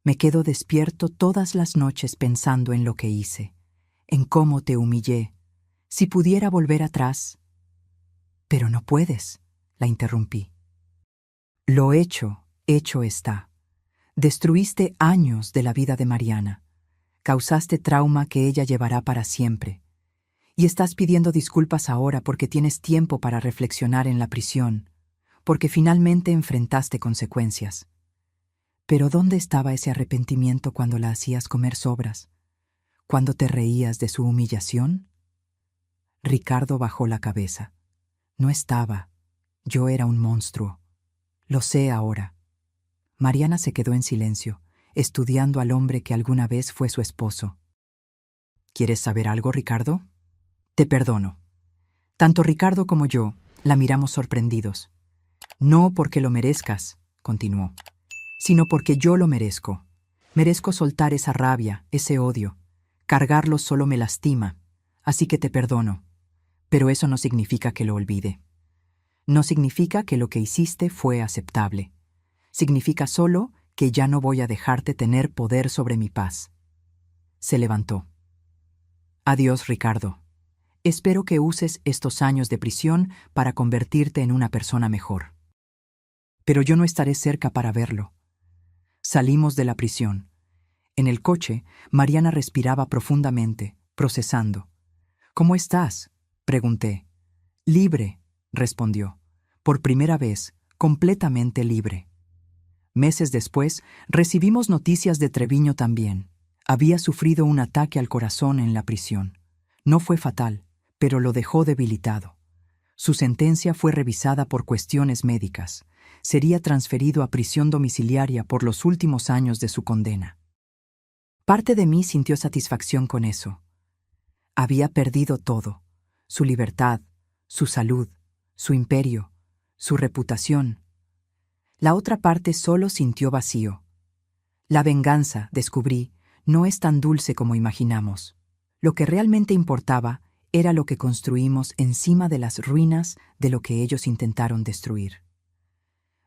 Me quedo despierto todas las noches pensando en lo que hice, en cómo te humillé. Si pudiera volver atrás. Pero no puedes, la interrumpí. Lo hecho está. Destruiste años de la vida de Mariana. Causaste trauma que ella llevará para siempre. Y estás pidiendo disculpas ahora porque tienes tiempo para reflexionar en la prisión, porque finalmente enfrentaste consecuencias. Pero ¿dónde estaba ese arrepentimiento cuando la hacías comer sobras? ¿Cuando te reías de su humillación? Ricardo bajó la cabeza. No estaba. Yo era un monstruo. Lo sé ahora. Mariana se quedó en silencio, estudiando al hombre que alguna vez fue su esposo. ¿Quieres saber algo, Ricardo? Te perdono. Tanto Ricardo como yo la miramos sorprendidos. No porque lo merezcas, continuó, sino porque yo lo merezco. Merezco soltar esa rabia, ese odio. Cargarlo solo me lastima, así que te perdono. Pero eso no significa que lo olvide. No significa que lo que hiciste fue aceptable. Significa solo que ya no voy a dejarte tener poder sobre mi paz. Se levantó. Adiós, Ricardo. Espero que uses estos años de prisión para convertirte en una persona mejor. Pero yo no estaré cerca para verlo. Salimos de la prisión. En el coche, Mariana respiraba profundamente, procesando. ¿Cómo estás?, pregunté. Libre, respondió. Por primera vez, completamente libre. Meses después, recibimos noticias de Treviño también. Había sufrido un ataque al corazón en la prisión. No fue fatal, pero lo dejó debilitado. Su sentencia fue revisada por cuestiones médicas. Sería transferido a prisión domiciliaria por los últimos años de su condena. Parte de mí sintió satisfacción con eso. Había perdido todo: su libertad, su salud, su imperio, su reputación. La otra parte solo sintió vacío. La venganza, descubrí, no es tan dulce como imaginamos. Lo que realmente importaba era lo que construimos encima de las ruinas de lo que ellos intentaron destruir.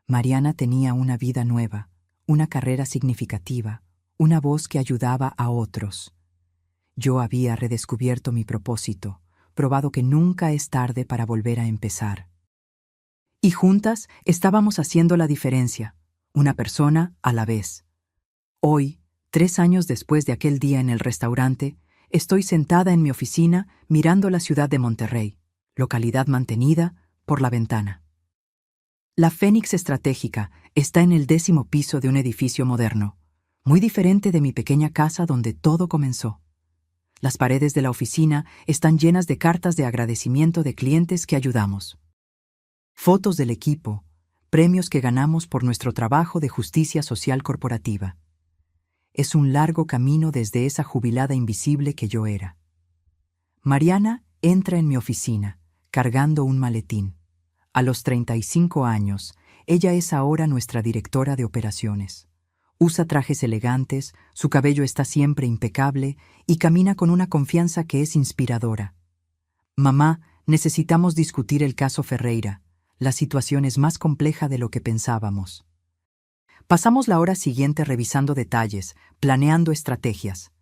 Mariana tenía una vida nueva, una carrera significativa, una voz que ayudaba a otros. Yo había redescubierto mi propósito, probado que nunca es tarde para volver a empezar. Y juntas estábamos haciendo la diferencia, una persona a la vez. Hoy, 3 años después de aquel día en el restaurante, estoy sentada en mi oficina mirando la ciudad de Monterrey, localidad mantenida, por la ventana. La Fénix Estratégica está en el 10º piso de un edificio moderno, muy diferente de mi pequeña casa donde todo comenzó. Las paredes de la oficina están llenas de cartas de agradecimiento de clientes que ayudamos. Fotos del equipo, premios que ganamos por nuestro trabajo de justicia social corporativa. Es un largo camino desde esa jubilada invisible que yo era. Mariana entra en mi oficina, cargando un maletín. A los 35 años, ella es ahora nuestra directora de operaciones. Usa trajes elegantes, su cabello está siempre impecable y camina con una confianza que es inspiradora. Mamá, necesitamos discutir el caso Ferreira. La situación es más compleja de lo que pensábamos. Pasamos la hora siguiente revisando detalles, planeando estrategias.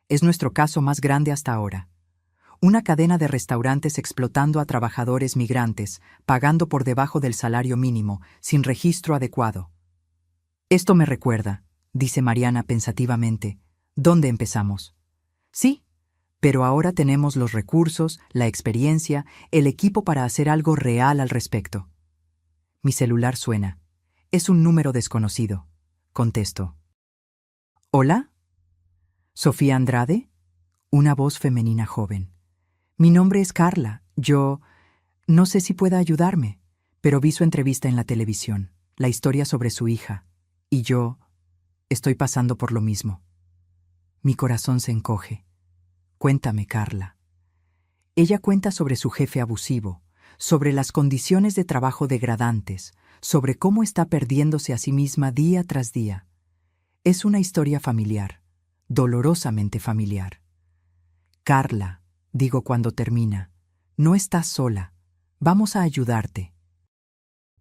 Es nuestro caso más grande hasta ahora. Una cadena de restaurantes explotando a trabajadores migrantes, pagando por debajo del salario mínimo, sin registro adecuado. Esto me recuerda, dice Mariana pensativamente, ¿dónde empezamos? Sí, pero ahora tenemos los recursos, la experiencia, el equipo para hacer algo real al respecto. Mi celular suena. Es un número desconocido. Contesto. ¿Hola? ¿Sofía Andrade? Una voz femenina joven. Mi nombre es Carla. Yo no sé si pueda ayudarme, pero vi su entrevista en la televisión, la historia sobre su hija, y yo estoy pasando por lo mismo. Mi corazón se encoge. Cuéntame, Carla. Ella cuenta sobre su jefe abusivo, sobre las condiciones de trabajo degradantes, sobre cómo está perdiéndose a sí misma día tras día. Es una historia familiar, dolorosamente familiar. Carla, digo cuando termina, no estás sola. Vamos a ayudarte.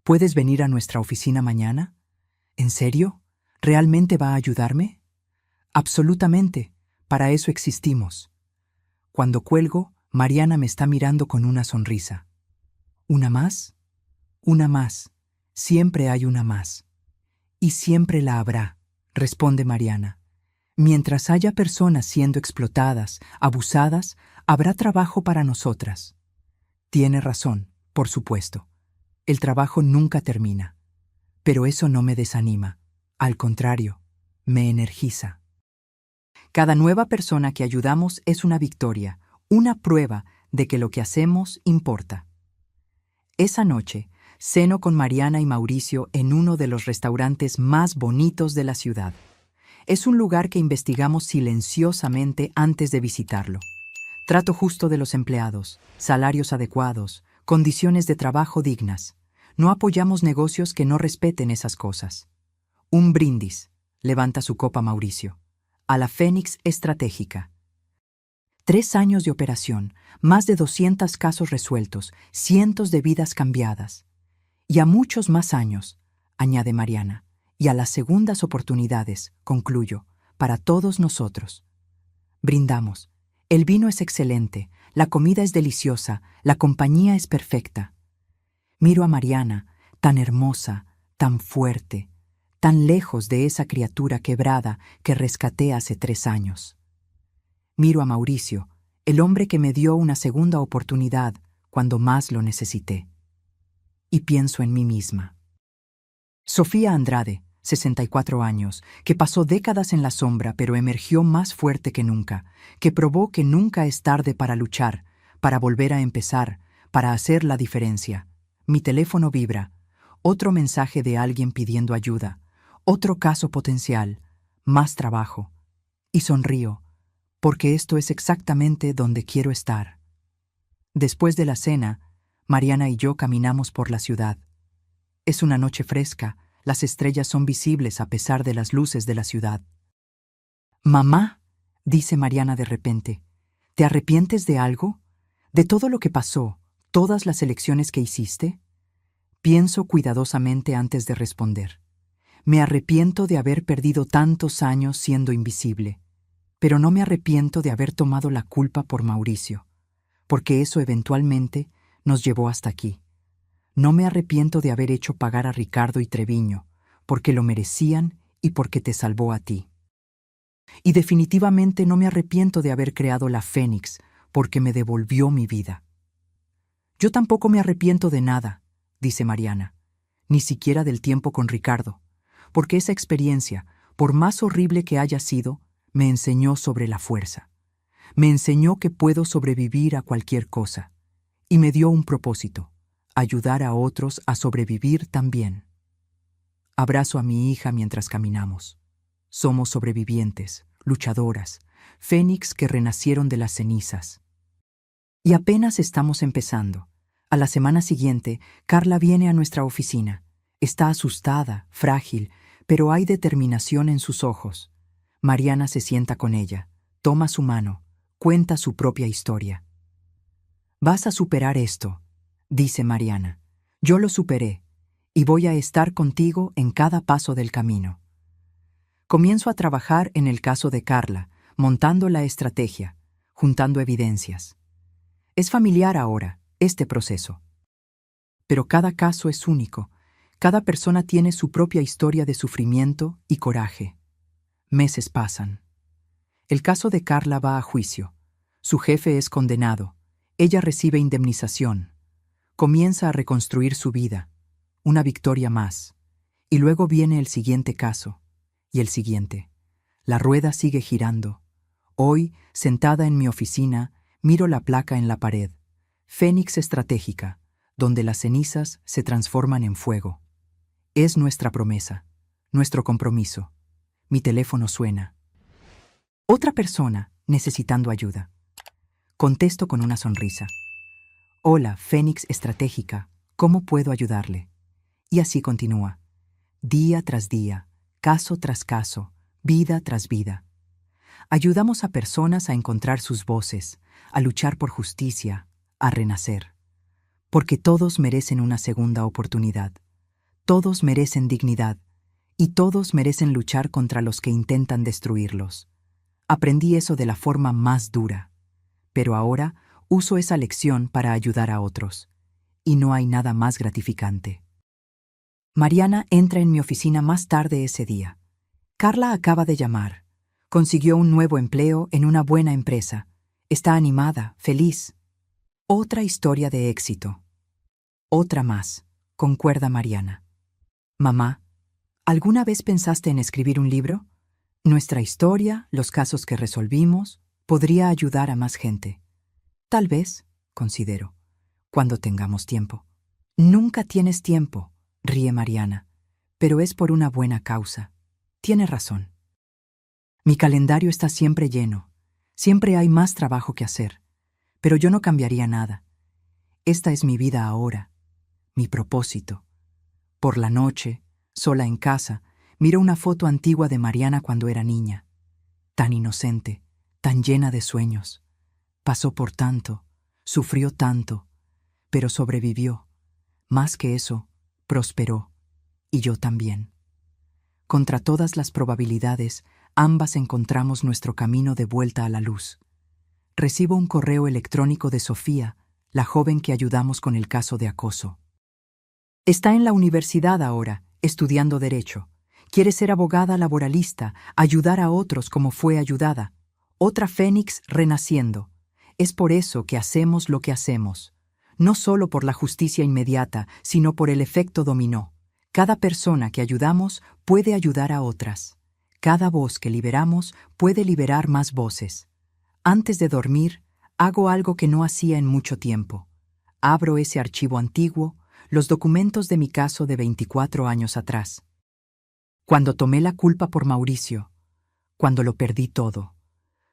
¿Puedes venir a nuestra oficina mañana? ¿En serio? ¿Realmente va a ayudarme? Absolutamente. Para eso existimos. Cuando cuelgo, Mariana me está mirando con una sonrisa. ¿Una más? Una más. Siempre hay una más. Y siempre la habrá, responde Mariana. Mientras haya personas siendo explotadas, abusadas, habrá trabajo para nosotras. Tiene razón, por supuesto. El trabajo nunca termina. Pero eso no me desanima. Al contrario, me energiza. Cada nueva persona que ayudamos es una victoria, una prueba de que lo que hacemos importa. Esa noche, ceno con Mariana y Mauricio en uno de los restaurantes más bonitos de la ciudad. Es un lugar que investigamos silenciosamente antes de visitarlo. Trato justo de los empleados, salarios adecuados, condiciones de trabajo dignas. No apoyamos negocios que no respeten esas cosas. Un brindis, levanta su copa Mauricio, a la Fénix Estratégica. 3 años de operación, más de 200 casos resueltos, cientos de vidas cambiadas. Y a muchos más años, añade Mariana, y a las segundas oportunidades, concluyo, para todos nosotros. Brindamos. El vino es excelente, la comida es deliciosa, la compañía es perfecta. Miro a Mariana, tan hermosa, tan fuerte, tan lejos de esa criatura quebrada que rescaté hace 3 años. Miro a Mauricio, el hombre que me dio una segunda oportunidad cuando más lo necesité. Y pienso en mí misma. Sofía Andrade, 64 años, que pasó décadas en la sombra pero emergió más fuerte que nunca, que probó que nunca es tarde para luchar, para volver a empezar, para hacer la diferencia. Mi teléfono vibra. Otro mensaje de alguien pidiendo ayuda. Otro caso potencial. Más trabajo. Y sonrío, porque esto es exactamente donde quiero estar. Después de la cena, Mariana y yo caminamos por la ciudad. Es una noche fresca, las estrellas son visibles a pesar de las luces de la ciudad. «Mamá», dice Mariana de repente, «¿te arrepientes de algo? ¿De todo lo que pasó, todas las elecciones que hiciste?» Pienso cuidadosamente antes de responder. Me arrepiento de haber perdido tantos años siendo invisible, pero no me arrepiento de haber tomado la culpa por Mauricio, porque eso eventualmente nos llevó hasta aquí. No me arrepiento de haber hecho pagar a Ricardo y Treviño, porque lo merecían y porque te salvó a ti. Y definitivamente no me arrepiento de haber creado la Fénix, porque me devolvió mi vida. Yo tampoco me arrepiento de nada, dice Mariana, ni siquiera del tiempo con Ricardo, porque esa experiencia, por más horrible que haya sido, me enseñó sobre la fuerza. Me enseñó que puedo sobrevivir a cualquier cosa, y me dio un propósito: ayudar a otros a sobrevivir también. Abrazo a mi hija mientras caminamos. Somos sobrevivientes, luchadoras, fénix que renacieron de las cenizas. Y apenas estamos empezando. A la semana siguiente, Carla viene a nuestra oficina. Está asustada, frágil, pero hay determinación en sus ojos. Mariana se sienta con ella, toma su mano, cuenta su propia historia. «Vas a superar esto», dice Mariana. «Yo lo superé, y voy a estar contigo en cada paso del camino». Comienzo a trabajar en el caso de Carla, montando la estrategia, juntando evidencias. Es familiar ahora, este proceso. Pero cada caso es único. Cada persona tiene su propia historia de sufrimiento y coraje. Meses pasan. El caso de Carla va a juicio. Su jefe es condenado. Ella recibe indemnización. Comienza a reconstruir su vida. Una victoria más. Y luego viene el siguiente caso. Y el siguiente. La rueda sigue girando. Hoy, sentada en mi oficina, Miro la placa en la pared. Fénix estratégica, donde las cenizas se transforman en fuego. Es nuestra promesa, nuestro compromiso. Mi teléfono suena. Otra persona necesitando ayuda. Contesto con una sonrisa. Hola, Fénix estratégica, ¿cómo puedo ayudarle? Y así continúa. Día tras día, caso tras caso, vida tras vida. Ayudamos a personas a encontrar sus voces, a luchar por justicia, a renacer. Porque todos merecen una segunda oportunidad. Todos merecen dignidad. Y todos merecen luchar contra los que intentan destruirlos. Aprendí eso de la forma más dura. Pero ahora uso esa lección para ayudar a otros. Y no hay nada más gratificante. Mariana entra en mi oficina más tarde ese día. Carla acaba de llamar. Consiguió un nuevo empleo en una buena empresa. Está animada, feliz. Otra historia de éxito. Otra más, concuerda Mariana. Mamá, ¿alguna vez pensaste en escribir un libro? Nuestra historia, los casos que resolvimos, podría ayudar a más gente. Tal vez, considero, cuando tengamos tiempo. Nunca tienes tiempo, ríe Mariana, pero es por una buena causa. Tienes razón. Mi calendario está siempre lleno. Siempre hay más trabajo que hacer. Pero yo no cambiaría nada. Esta es mi vida ahora, mi propósito. Por la noche, sola en casa, miro una foto antigua de Mariana cuando era niña. Tan inocente, tan llena de sueños. Pasó por tanto, sufrió tanto, pero sobrevivió. Más que eso, prosperó. Y yo también. Contra todas las probabilidades, ambas encontramos nuestro camino de vuelta a la luz. Recibo un correo electrónico de Sofía, la joven que ayudamos con el caso de acoso. Está en la universidad ahora, estudiando Derecho. Quiere ser abogada laboralista, ayudar a otros como fue ayudada. Otra Fénix renaciendo. Es por eso que hacemos lo que hacemos. No solo por la justicia inmediata, sino por el efecto dominó. Cada persona que ayudamos puede ayudar a otras. Cada voz que liberamos puede liberar más voces. Antes de dormir, hago algo que no hacía en mucho tiempo. Abro ese archivo antiguo, los documentos de mi caso de 24 años atrás. Cuando tomé la culpa por Mauricio, cuando lo perdí todo.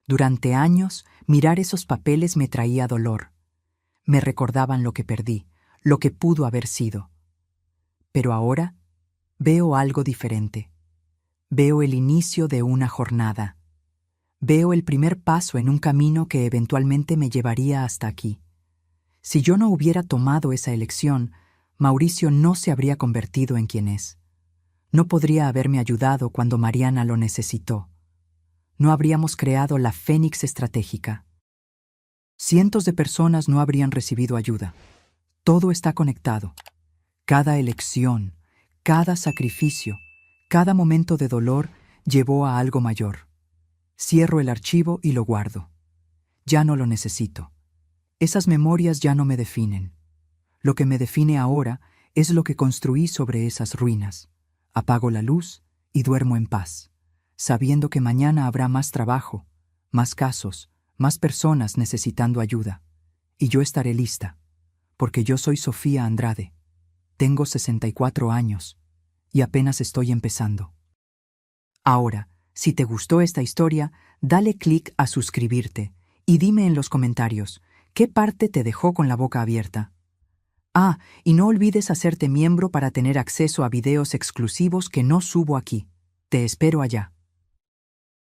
Durante años, mirar esos papeles me traía dolor. Me recordaban lo que perdí, lo que pudo haber sido. Pero ahora veo algo diferente. Veo el inicio de una jornada. Veo el primer paso en un camino que eventualmente me llevaría hasta aquí. Si yo no hubiera tomado esa elección, Mauricio no se habría convertido en quien es. No podría haberme ayudado cuando Mariana lo necesitó. No habríamos creado la Fénix estratégica. Cientos de personas no habrían recibido ayuda. Todo está conectado. Cada elección, cada sacrificio, cada momento de dolor llevó a algo mayor. Cierro el archivo y lo guardo. Ya no lo necesito. Esas memorias ya no me definen. Lo que me define ahora es lo que construí sobre esas ruinas. Apago la luz y duermo en paz, sabiendo que mañana habrá más trabajo, más casos, más personas necesitando ayuda. Y yo estaré lista, porque yo soy Sofía Andrade. Tengo 64 años y apenas estoy empezando. Ahora, si te gustó esta historia, dale clic a suscribirte y dime en los comentarios qué parte te dejó con la boca abierta. Ah, y no olvides hacerte miembro para tener acceso a videos exclusivos que no subo aquí. Te espero allá.